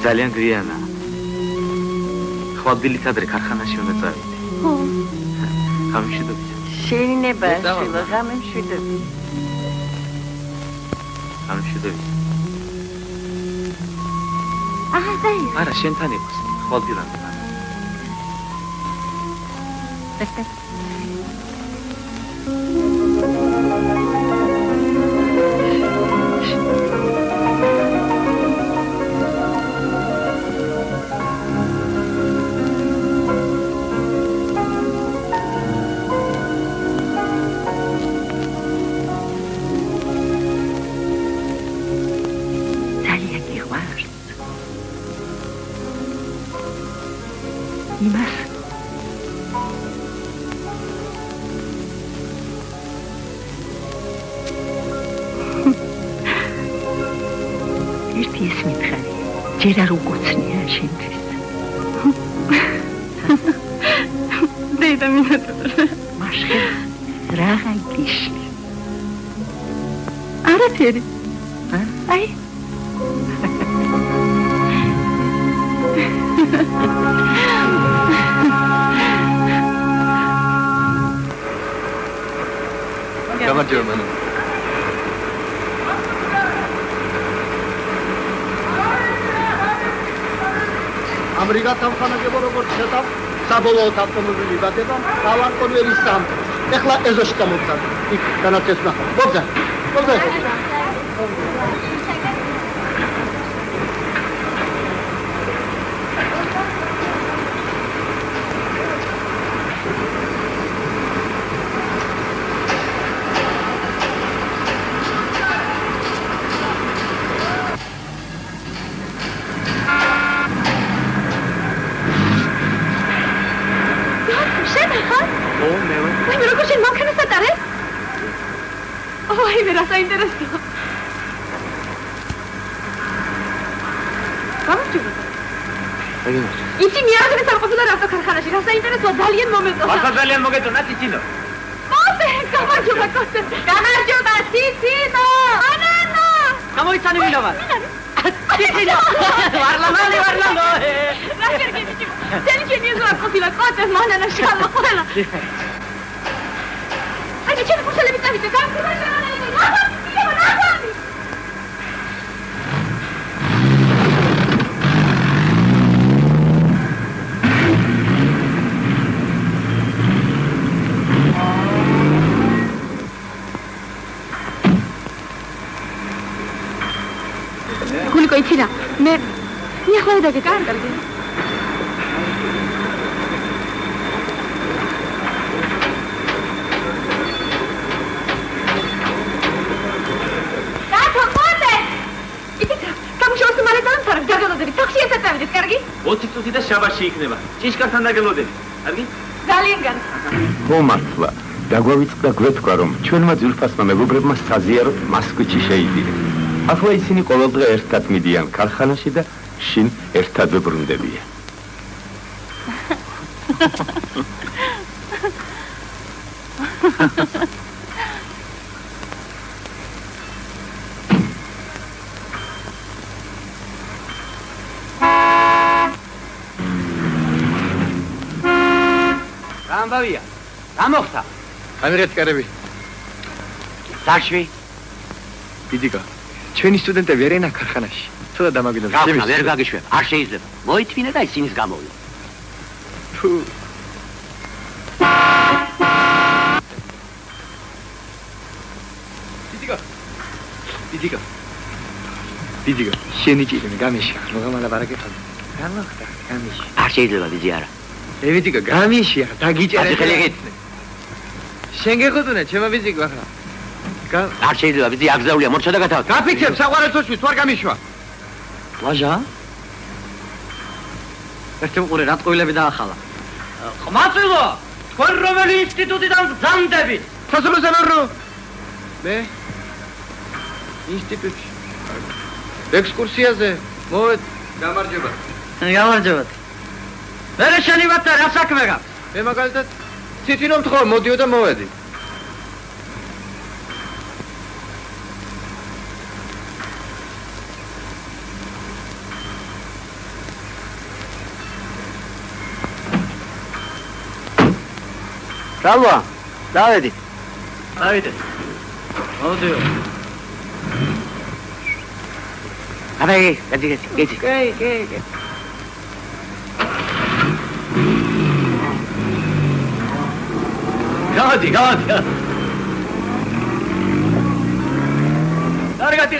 ძალიან გვიანაა. ხვალდილით ადრე ქარხანაში უნდა წავიდე. ხო. გამშვიდობით. შეინება, შვილო, გამშვიდობით. გამშვიდობით. აჰა, დაი. არა, შენთან იყოს. ხვალდილამდე. ჯერ არ უგოცნია შენთვის. დედამინაძე. მაშხი რაღა გიშლი. არაფერი. აი. გამარჯობა მანო. ამრიგად ამხანაგებო როგორც შეტავ, საბოლოოდ ავტომობილი დაგება, თავარ კონვერის სამ. ეხლა ეზოში გამოგზავნა. იქ განათეს ნახავ. მოგზა. მოგზა. Ay, verás, está interesado. იცი მიაღწევს არ ყოფილა ავტოქარხანაში, რა საინტერესოა, ძალიან მომეწონა. მართლა ძალიან მოგეწონა ციცინო. კოტე, გამარჯობა კოტე. გამარჯობა ციცინო. ანანო. გამოიცანი ვინ ვარ? ციცინო. ვარლამალი. რა შეგიძლია? თელჩენი ზოა ყოფილა კოტე, მანანა შალო ყველა. აი ჩემი კურსელები წავიდე, გამკურნალე. გულიკო იცი რა, მე ახლა დაგეკარგე. კარგი. კარგი? 20 წუთი და შაბათში იქნება. ჭიშკართან დაგელოდები. კარგი? ძალიან კარგი. ხო მართლა. დაგვავიწყდა გვეთქვა რომ ჩვენმა ძვირფასმა მეგობრებმა საზიაროთ მოსკოვში შეიძინეს. ახლა ისინი ყოველდღე ერთად მიდიან ქარხანაში და შინ ერთად ვებრუნდებიან. ამბავია. რა მოხდა? ამირეთ კარები. დარშვი. დიდიკა. ჩვენი სტუდენტები ვერ ენა ქარხანაში. ცოტა დამაგინდა. გავხნა, ვერ გაგიშვებ. არ შეიძლება. მოითმინე და ისინის გამოვიდა. თუ. დიდიკა. შენი ჭირიმე გამიში. მოგამალა ბარაკეთო. რა მოხდა? გამიში. არ შეიძლება დიდი არა. ევიდიკა გამიში ახლა დაგიჭერე. შენ გეხოთუნე, ჩემო ბიზიკო ახლა. არ შეიძლება ბიზი აგზაულია, მორჩა და გათავ. გაფიქრებ საყვარელსოში, თუ არ გამიშვა. ლაჟა? ერთი უყურე რა ტყუილები დაახალა. ხმაწილო, თქვენ რომელი ინსტიტუტიდან გზანდებით? სასულიერო. მე ინსტიტუტში. ექსკურსიაზე. მოვედ, გამარჯობა. გამარჯობა. მერე შენი ვატა რა საქმე გაქვს? მე მაგალითად ციცინო მთხოვ, მოდიო და მოვედი. Salva, davedi. Davide. Oddio. Vabbè, geti. Che. Gadi. Targati.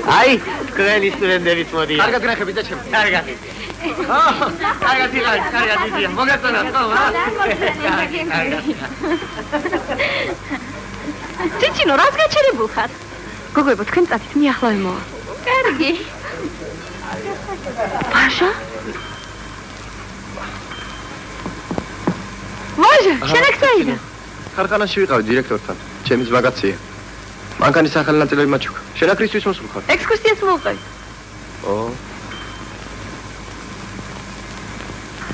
Ai, quelli studentები წმოდიან. კარგად გნახები და ჩემ. კარგად. კარგად იდია. მოგეწონა ხო? ციცინო, რას გაჩერებულ ხარ? გოგოებო, თქვენ წათით, მე ახლა ვიმოვა. კარგი. პაშა? ვაჟა, შენ აქ წაიდა? ქარხანაში ვიყავი დირექტორთან. ჩემი ვაგაცია. მანქანის ახალი ნაწილები მაჩუქა. შენ აქ რისთვის მოსულ ხარ? ექსკურსიას მოვყავი. ო.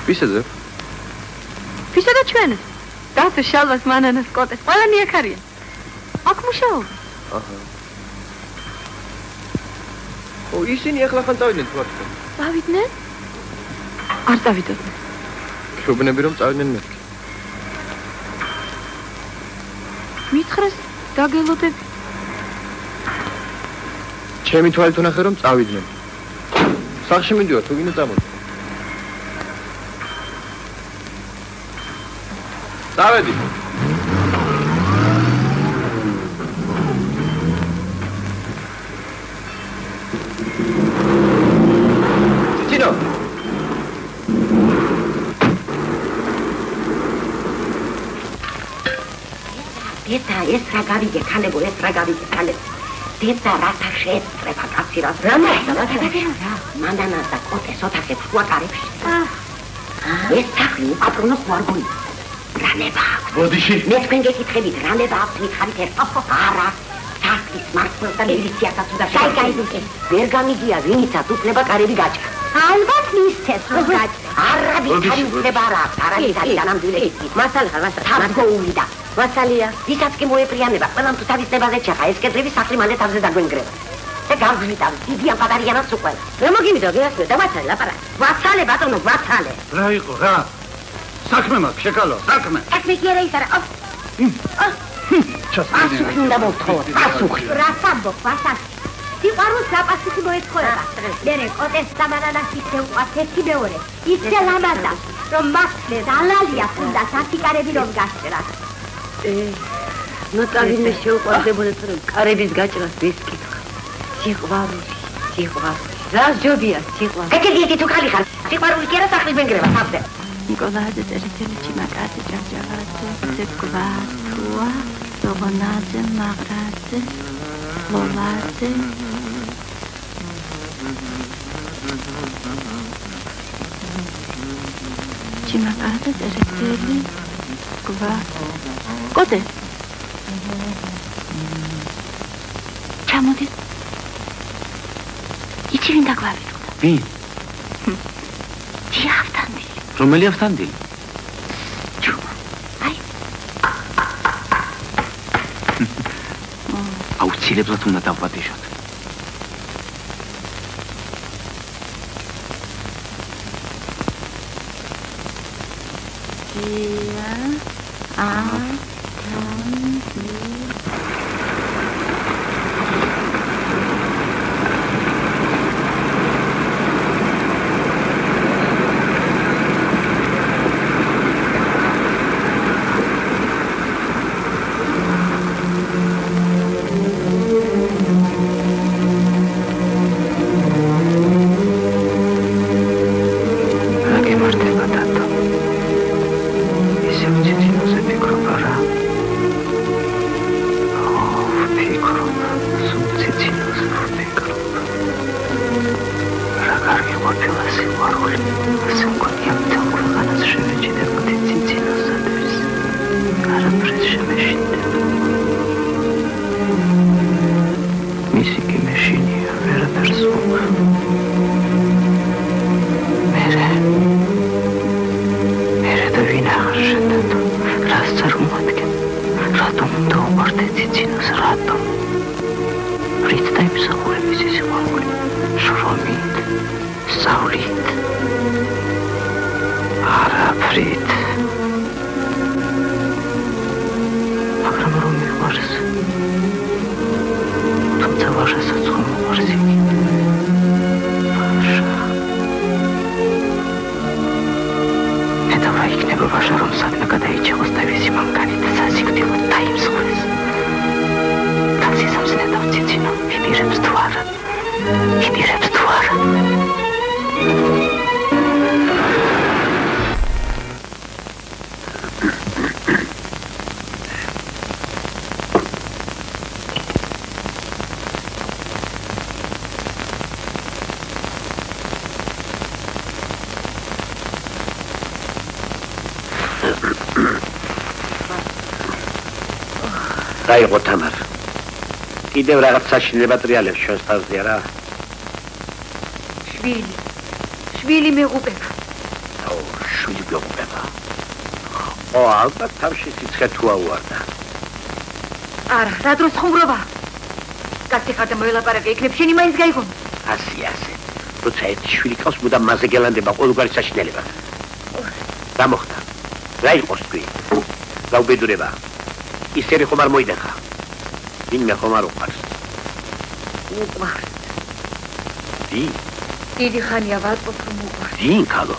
ვისაზე? ვისა და ჩვენ? დათო შალვას მანანას კოტეს. ყველანი აქ არიან. აქ მუშაობ. აჰა. ო, ისინი ახლა ხან წავიდნენ თუ არ თქვენ? წავიდნენ? არ წავიდნენ. შუბნები რომ წავიდნენ მეთქი. მითხრეს დაგელოდები. ჩემი თვალით ვნახე რომ წავიდნენ. სახში მიდიო თუ გინდა წამოდი. წავედი. ციცინო. დედა, ეს რა გავიგე, ქალებო, ეს რა გავიგე, ქალებო. დედა, რათა შეესწრება კაცი. სირას რა მოხდა მანდანას და კოტეს ოთახებს უაკარებში ეს სახლი უპატრონოს ვარგული რანება ბოდიში მე თქვენ გეკითხებით რანება აქვს მითხარით ერთ არა სახლის მართლს და მილიციაში უნდა შეგაიდიკე ვერ გამიგია ვინიცაც უფლება კარები გაჭრა ალბათ მისცეს რომ გაჭრა არა ვიქარი უფლება არა არაიცი დანამდვილებით მასალა თაფგოულიდა მასალია ვისაც კი მოეპრიანება ყველამ თუ თავის ნებაზე ჩახა ეს კედლები სახლი მალე თავზე დაგვენგრევა და გავგვითავ დიდი ამპატარიანას უყველა რა მოგიმიდო გეასმე და ვაცალე ლაპარაკი ვაცალე ბატონო ვაცალე რა იყო რა საქმე მაქვს შეკალო საქმე კი არა ის არა ასუხი უნდა მოვთხოვოთ ასუხი რა სამბობ ვასაკი სიყვარულს გაპასუხი მოეცხოვება მერე კოტეს და მანანას ისე უყვარს ერთი მეორე ისე ლამაზა რომ მართლე დალალია უნდა სასიკარები რომ გასწრათ ნოტარი მე შეუყვარდებოდეთ რომ კარების გაჭრას ვის კითხა სიყვარული რა ჯობია სიყვარული ეკედი თუ ხალი ხარ სიყვარული კი არა სახლის მენგრევა თავზე ნიკოლაძე წერეთელი ჩიმაკაძე ჭავჭავაძე ზეკვათუა სოგონაძე მაღრაძე ლოლაძე ჩიმაკაძე წერეთელი კოდე ჩამოდი იცი ვინ დაგვავიწყდა ვინ ჯიავთანდი რომელი ავთანდი აი აუცილებლად უნდა დავპატიჟოთ რაიყო თამარ კიდევ რაღაც საშინება ტრიალებს ჩვენს თავზე არა შვილი მეღუპება შვილი გეღუპება ალბათ თავში სიცხე თუ აუარდა არა რა დროს ხუმრობა კაცი ხარ და მოელაპარაკე იქნებ შენი მაინც გაიგო ასე როცა ერთი შვილი ყავს მუდამ მასზე გელანდება ყოველგვარი საშინელება რა მოხდა რა იყოს თქვი რა უბედურება ისერი ხომ არ მოიდეხა ვინმე ხომ არ უყვარს უყვარს ვინ დიდი ხანია ვატყობ რომ უყვარს ვინ ქალო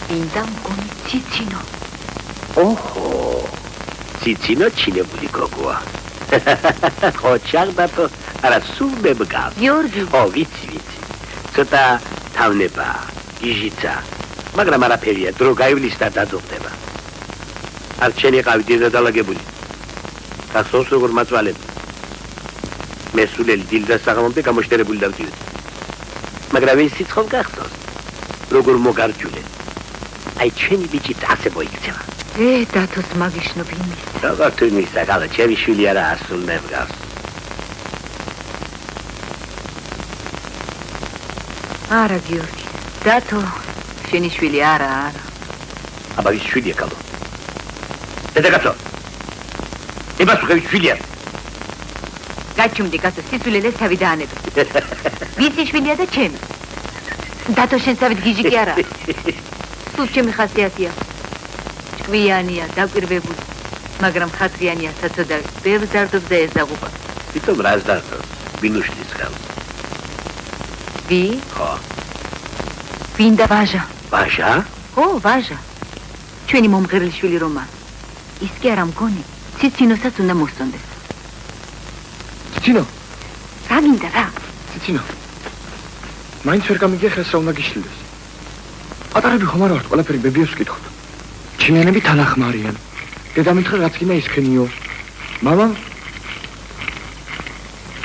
ვინ და მგონი ციცინო ოჰო ციცინო ჩინებული გოგოა ხო ჩაღდათო არა სულ მებგავს გიორგი ვიცი ცოტა თავნება იჟიცა მაგრამ არაფერია დრო გაივლის და დადუღდება არ ჩენი ყავი დედადალაგებული გასოს როგორ მაწვალებ მესულელი დილდა საღამომდე გამოშტერებული დავდივით. მაგრამ ის სიცხობ გახსოვს. როგორ მოგარჯულე. აი ჩემი ბიჭით ასე მოიქცევა. დათოს მაგიშნობ იმის. როგორ თუ იმისა, გალა ჩემი შვილი არა ასულნებ გავს. არა გიორგი, დათო შენი შვილი არა. აბა ის შვილია კალო. დედაკაცო. ებას ვღები შვილია. გაჩუმდი კაცო, სისულელეს თავი დაანებო. ვიცი შვილია და ჩემი. დათო შენ თავით გიჟი კი არა. სულ ჩემი ხასიათია. ჭკვიანია, დაკვირვებული, მაგრამ ხათრიანია საწოდავი. ბევრ ზარდობს და ეზაღუპა. ვიტომ რას დარდოს? ბინუშლის ხელს. ვი? ხო. ვინდა ვაჟა? ვაჟა? ხო, ვაჟა. ჩვენი მომღერალი შვილი რომა. ის კი არა მგონი, ციცინოსაც უნდა მოსწონდეს. ციცინო? რა გინდა რა? ციცინო. მაინც ვერ გამიგიხეს რა უნდა გიშლილდეს. პატარები ხომ არ ვართ, ყველაფერი ბებიას ვკითხოთ. ჩინიანები თანახმარიან. დედამიწა რაც გინდა ისქენიო.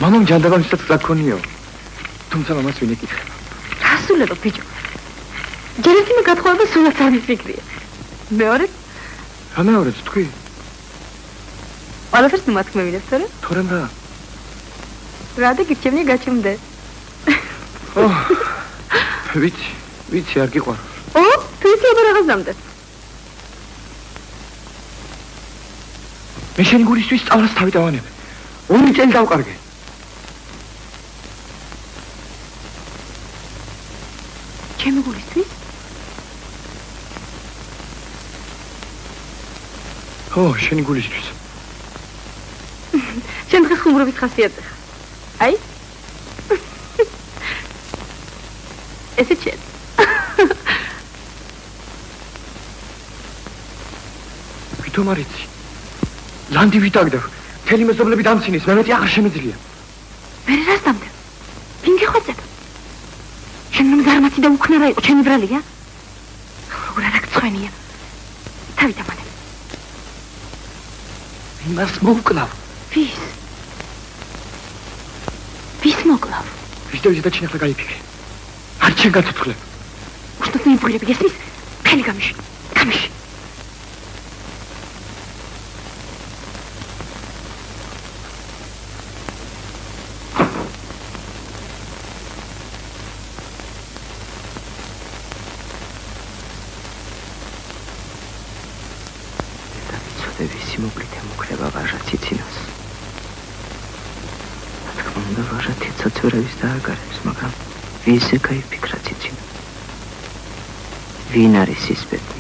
მამამ ჯანდაბამისაც გაქონიო. თუმცა მამას ვინ ეკითხება? გასულელო ბიჭო. ჯერეთიმე გათხოვება სულაც არ მიფიქრია. მეორედ? რა მეორედ თქვი? ყველაფერს მიმათქმევინებ თორე? თორემ რა? რა და გირჩევნია გაჩუმდე. ვიცი არ გიყვარს. თუ იცი აბა რაღაც დამდა. მე შენი გულისთვის სწავლას თავი დავანებე. 2 წელი დავყარგე. ჩემი გულისთვის? ხო, შენი გულისთვის. შენ დღეს ხუმრობით ხასიათზე ხარ. აი? ესე ჩენ. ვითომ არ იცი? ლანდი ვიტაგდებ. მთელი მეზობლები დამცინის, მე მეტი აღარ შემეძლია. მე რას დამდა? ვინ გეხვეწება? შენ რომ ზარმაცი და უქნა რა იყო, ჩემი ბრალია? როგორ არ აქცხვენია? თავი დამანებ. იმას მოვკლავ. ვის მოკლავ? ვის და ვიზედა ახლა გაიფიქრე. არ შენ გაცოცხლებ. უშტოთ მიიფრები გესმის? ფელი გამიში. ვისი მოკლით ემუქრება ვაჟა ციცინოს. რა თქმა უნდა ვაჟა თიცაც ვერავის დააგარებს, მაგრამ ვისე გაიფიქრა ციცინო. ვინ არის ის ბედნიერი?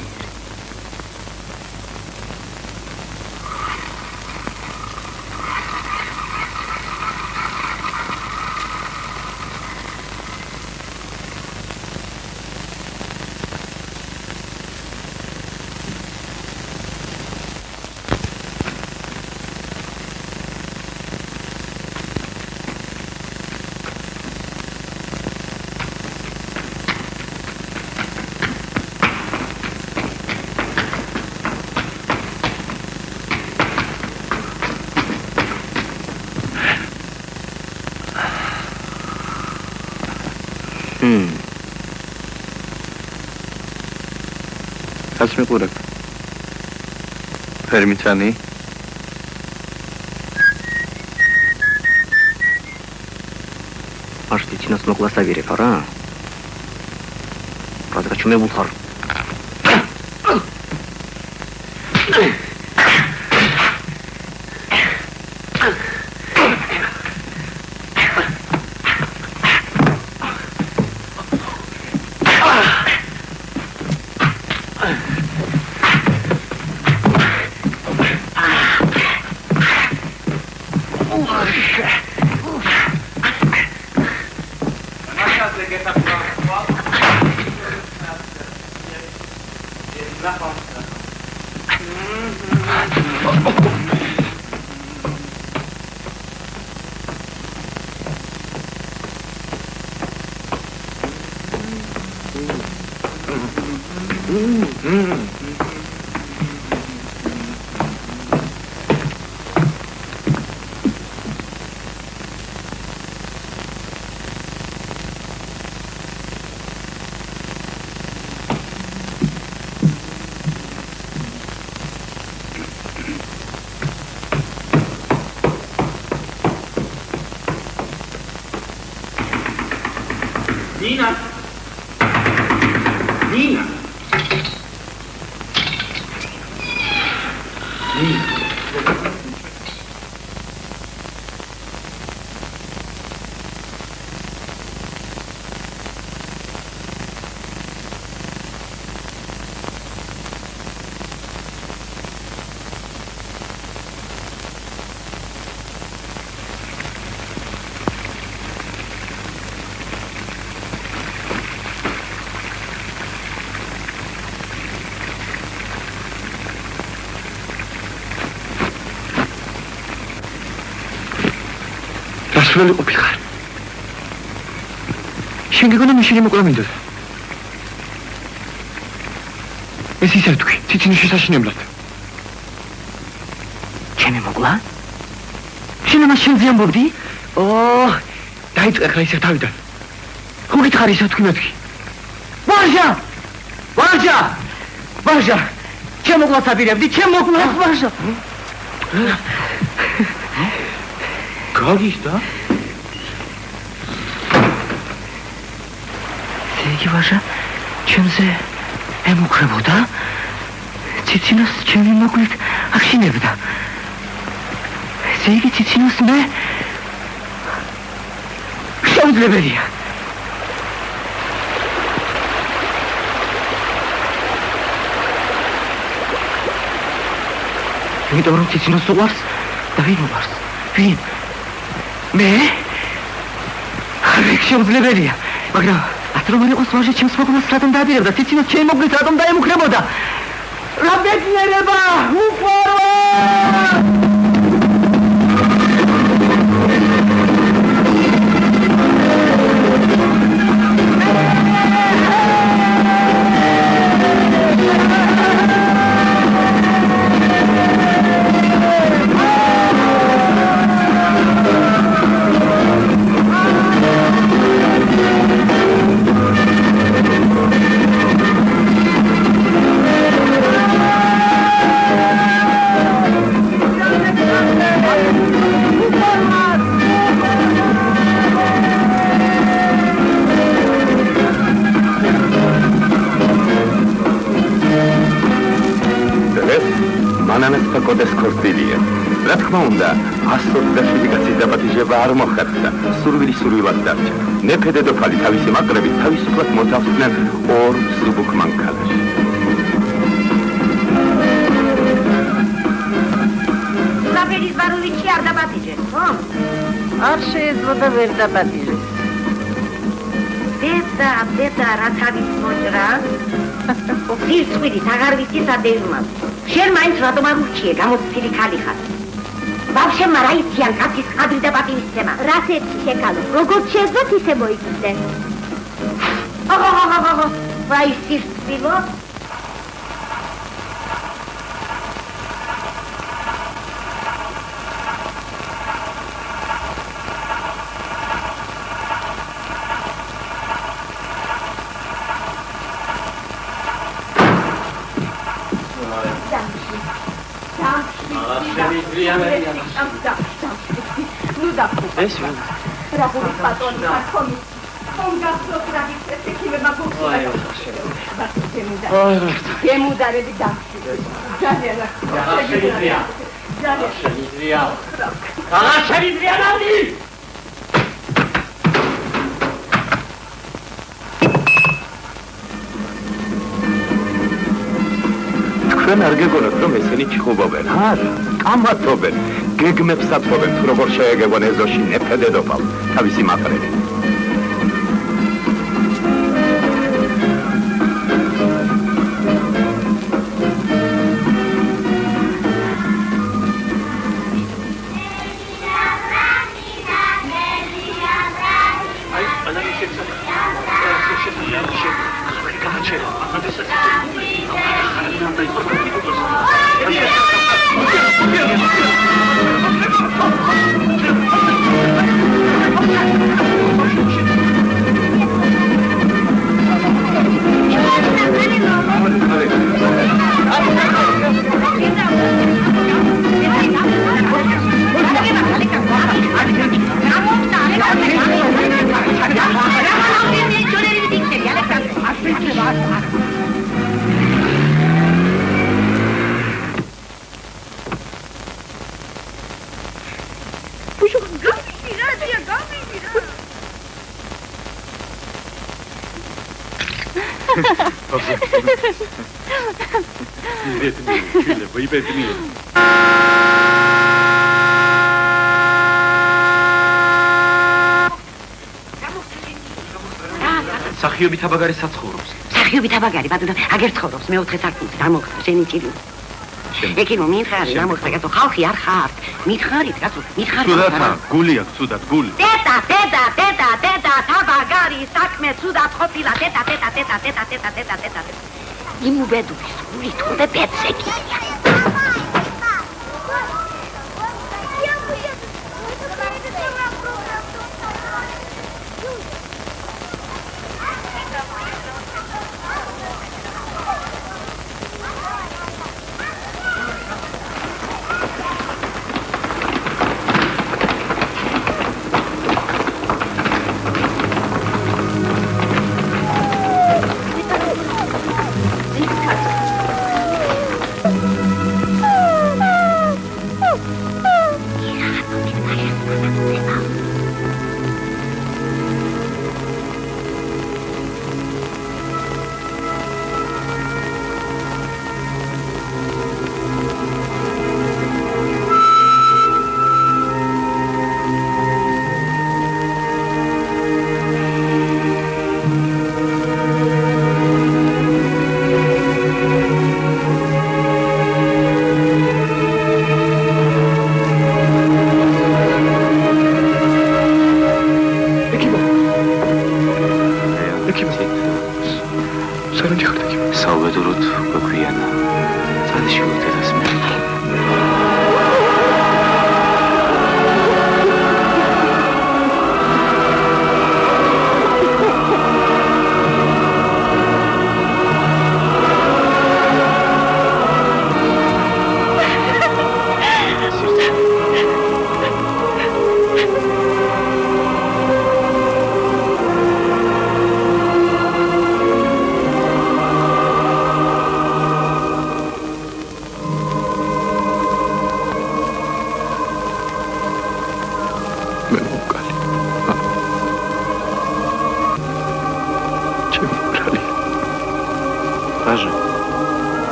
Kas მიყურებ? ფერმიცანი? аш тичинос могласа виреф ара? Правда, чуме булхар. სულელი ყოფილიყარ. შენ გეგონა მიშელი მოკლა მინდოდა. ეს ისე თქვი, თითქმის შესაშინებლად. ჩემი მოკლა? შენ მას შენ ზიამბობდი? დაიწყე ხა ისე თავიდან. ხო გითხარი ისე თქვი მეთქი. ვაჟა! ჩემ მოკლა საბირებდი, ჩემ მოკლა ვაჟა. გაგიშდა? იგი ვაჟა ჩემზე ემუქრებოდა ციცინას ჩემი მოკლით აღშინებდა იგი ციცინას მე შეუძლებელია იმიტომ რომ ციცინას უყვარს და ვინ უყვარს ვინ მე ხარეკ შეუძლებელია მაგრამ რომ არ იყოს ვაჟა ჩემს მოკვლას რატომ დაადირებდა ციცინას ჩემი მოკლით რატომ დაემუქრებოდა რა ბედნიერება უყვარვა კოდეს ქორწილია. რა თქმა უნდა, 127 კაცის დაპატიჟება არ მოხერხდა. სურვილად დარჩა. მეფე დედოფალი თავისი მაყრებით თავისუფლად მოთავსდნენ ორ მსუბუქ მანქანაში. ვლაბერის ბაროვიჩი არ დაპატიჟეს, ხო? არ შეიძლება ვერ დაპატიჟეს. დედა რა თავის მოჭრა? ძირწყვიტით აღარ ვიცი სადევნად. შენ მაინც რატომ არ ურჩიე გამოცდილი ხალი ხარ? ბავშვებმა რა იციან კაცის ყადრი და პატივისცემა? რას ეცი შეკალო? როგორც შეძლოთ ისე მოიქცე. რა ის სირცვილო? ეს ვინ? რა გული პატრონი ხომი. ხომ გახსოვს რა გიწევს ექიმებმა გულში. გემუდარები დამში. ძალიან რა. შეგვიძლია. აღარ შეგვიძლია ნავდი. თქვენ არ გეგონოთ რომ ესენი ჩხუბობენ? არა, კამათობენ. გეგმებს აწვევენ თუ როგორ შეეგებონ ეზოში მეფე დედოფალ თავისი მაყრებით. იბედნიერი. სახიობი თაბაგარი საცხოვრობს. სახიობი თაბაგარი, ბატონო, აგერ ცხოვრობს მეოთხე სართულზე, დამოხდა შენი ჭირი. ეკინო მითხარი, დამოხდა კაცო, ხალხი არ ხართ. მითხარით, კაცო, მითხარით. ცუდათა, გული აქვს, ცუდად, გული. დედა, თაბაგარი, საქმე ცუდად ყოფილა, დედა. იმუბედურის გული თუნდე პეცეკია.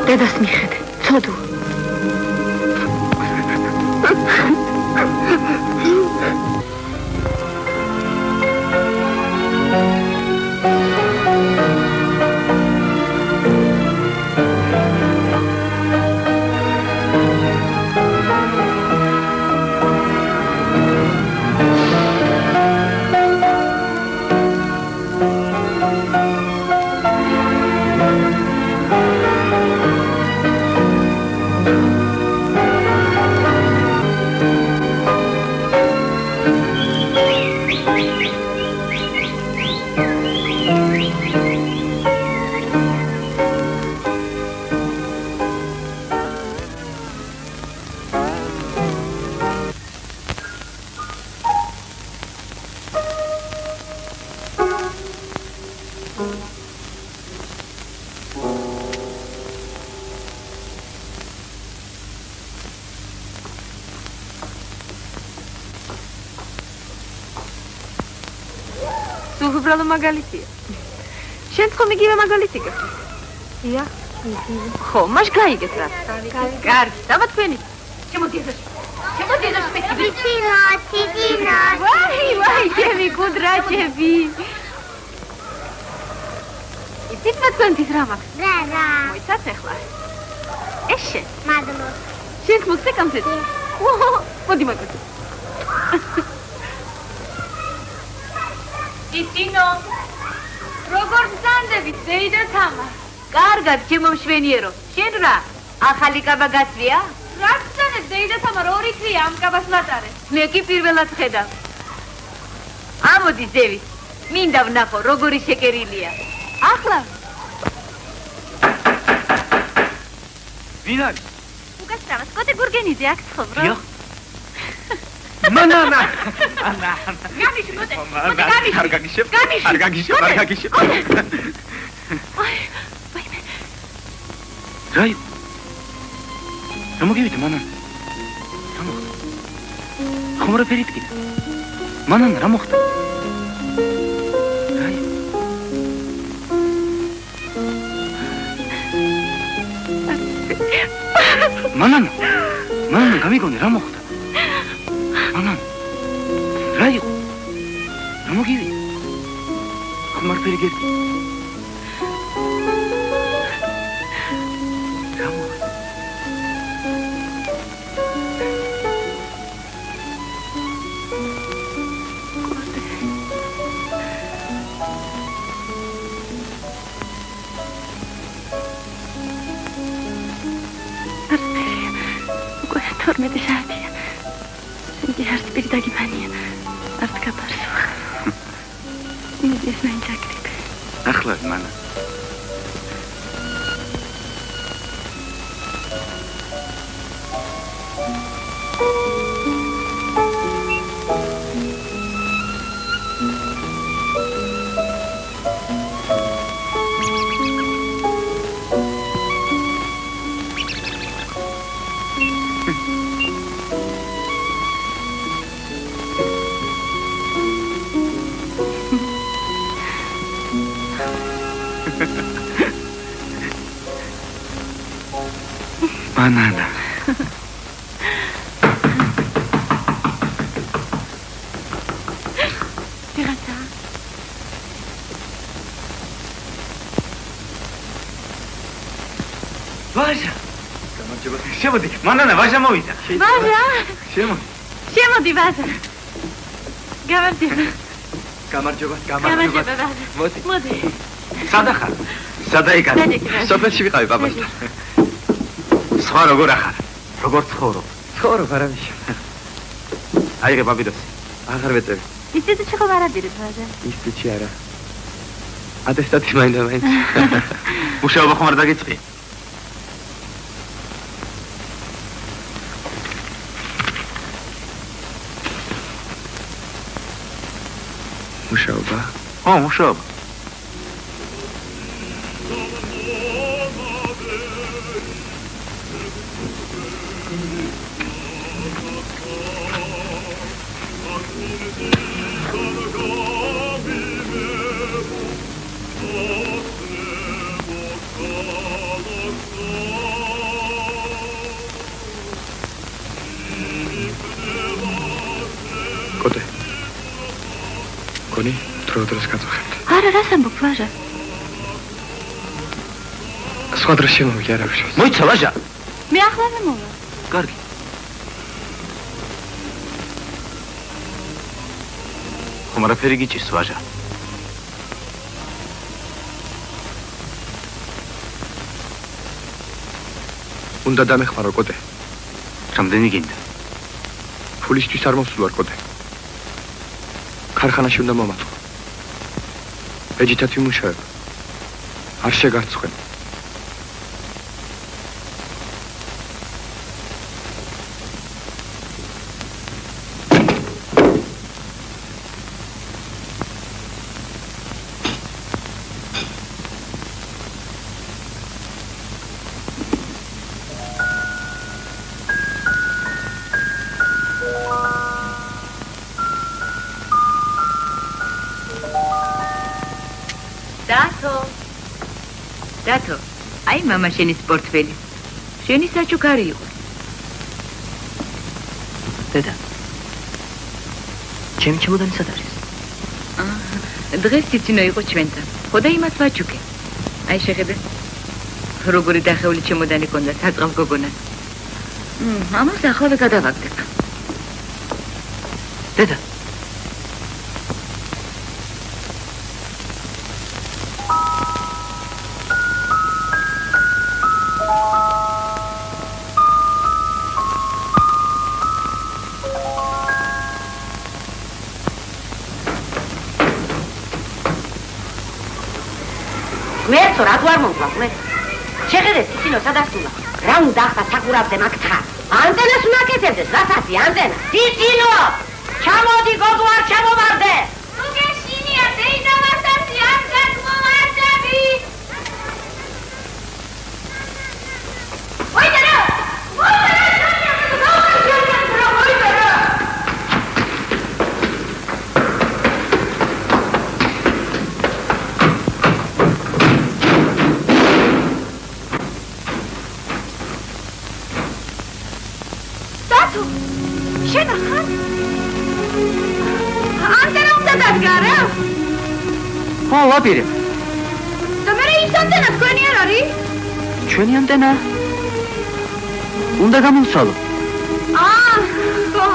დედას მიხედე, ცოდო. უბრალო მაგალითია. შენ ხომ იგივე მაგალითი გახსოვს? ია, ხო, მაშ გაიგეთ რა. კარგი, დავა თქვენი. შემოდიეს. ტიტინო. ვაი, ჩემი კუდრაჭები. იცით რა თქვენთვის რა მაქვს? რა. მოიცათ ახლა. ეს შენ. მადლობ. შენ მუსიკამზე. მოდი მაგოთ. ტიტინო, როგორ გძანდებით, ზეიდა თამა? კარგად, ჩემო მშვენიერო. შენ რა? ახალი კაბა გაცვია? რა გძანეთ, ზეიდა თამა, რო რითია ამ კაბას ლატარე? მე კი პირველად ხედავ. ამოდი ზევით. მინდა ვნახო, როგორი შეკერილია. ახლა? ვინ არის? უკაცრავა, სკოტე გურგენიძე აქ ცხოვრობს. დიახ. მანანა. გამიში, მოდი. არ გაგიშებ. არ გაგიშებ. რაი? რა მოგივით, მანა? ხომ რა ფერით კი? მანან რა მოხდა? მანან გამიგონე რა მოხდა? მანან რა იყო? რა მოგივი? ხმარფერი გეტყვი. რა მოხდა? მეთე საათია. სინდი არც პირი დაგიბანია. არც გაბარსვა. მიზეს მაინც აკრიბე. ახლა მანა. Banana. Pirata. Vaja. შემოდი, მანანა, ვაჟა მოვიდა. ვაჟა. შემოდი, ვაჟა. გამარჯობა. მოდი. სადა ხარ? სადა იკარ? სოფელში ვიყავი პაპასთან. სხვა როგორ ახარ? როგორ ცხოვრობ? ცხოვრობ არავის. აიღე პაპიროსი. აღარ ვეწევი. ინსტიტუტში ხომ არ ადირებ, ვაჟა? ინსტიტუტში არა. ატესტატი მაინდა. მუშაობა ხომ არ დაგიწყი? მუშაობა? მუშაობა. კოტე. კონი, დროდროს გაწუხებთ. არა, რას ამბობ, ვაჟა? სხვა დროს შემოვიდე, არა ვშევ. მოიცა, ვაჟა. მე ახლავე მოვა. კარგი. ხომ არაფერი გიჭირს, ვაჟა? უნდა დამეხმარო, კოტე. რამდენი გინდა? ფულისთვის არ მოსულვარ, კოტე. ქარხანაში უნდა მომატყო. ეჯითად ვიმუშავებ. არ შეგარცხვენ. დათო, აი მამა შენის პორტფელი. შენი საჩუქარი იყო. დედა. ჩემი ჩემოდანი სად არის? დღეს ციცინო იყო ჩვენთან. ხო და იმას ვაჩუქე. აი შეხედე. როგორი დახეული ჩემოდანი ქონდა საწყავ გოგონას. ამას ახლა გადავაგდებ. დედა. გვერდო რა გვარ მომკლა გვერდ შეხედეთ ციცინო სადასულა რა უნდა ახლა საკურავზე მაგთა ანტენას უნდა აკეთებდეს რასაცი ანტენა ციცინო ჩამოდი გოგო არ ჩამოვარდე თუ გეშინია დეიდა რასაცი არ გასმოვარდები ხო, ვაპირებ. და მე ის ანტენა თქვენი არ არის? ჩვენი ანტენა? უნდა გამოვცვალო. ხო.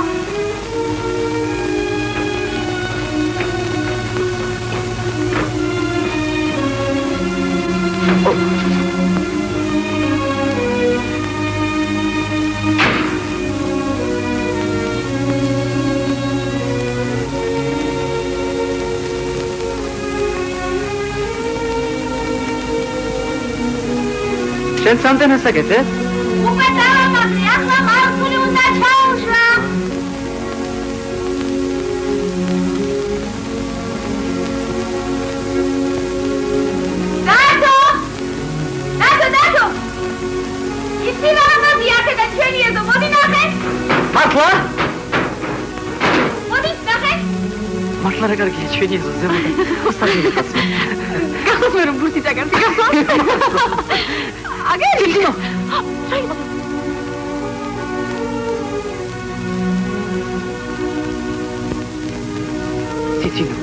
შენ ანტენას აკეთებ? უკვე დავამატე, ახლა მარხული უნდა ჩაუშვა. დათო! იცი რა ამბავი აქედან ჩვენი ეზო, მოდი ნახე. მართლა? მოდი ნახე. მართლა რა კარგია ჩვენი ეზო ზემოდან. ხოსტაგები ხაც. გახსოვს მე რომ ბურთი დაგარდი გახსოვს? აგერი. ციცინო.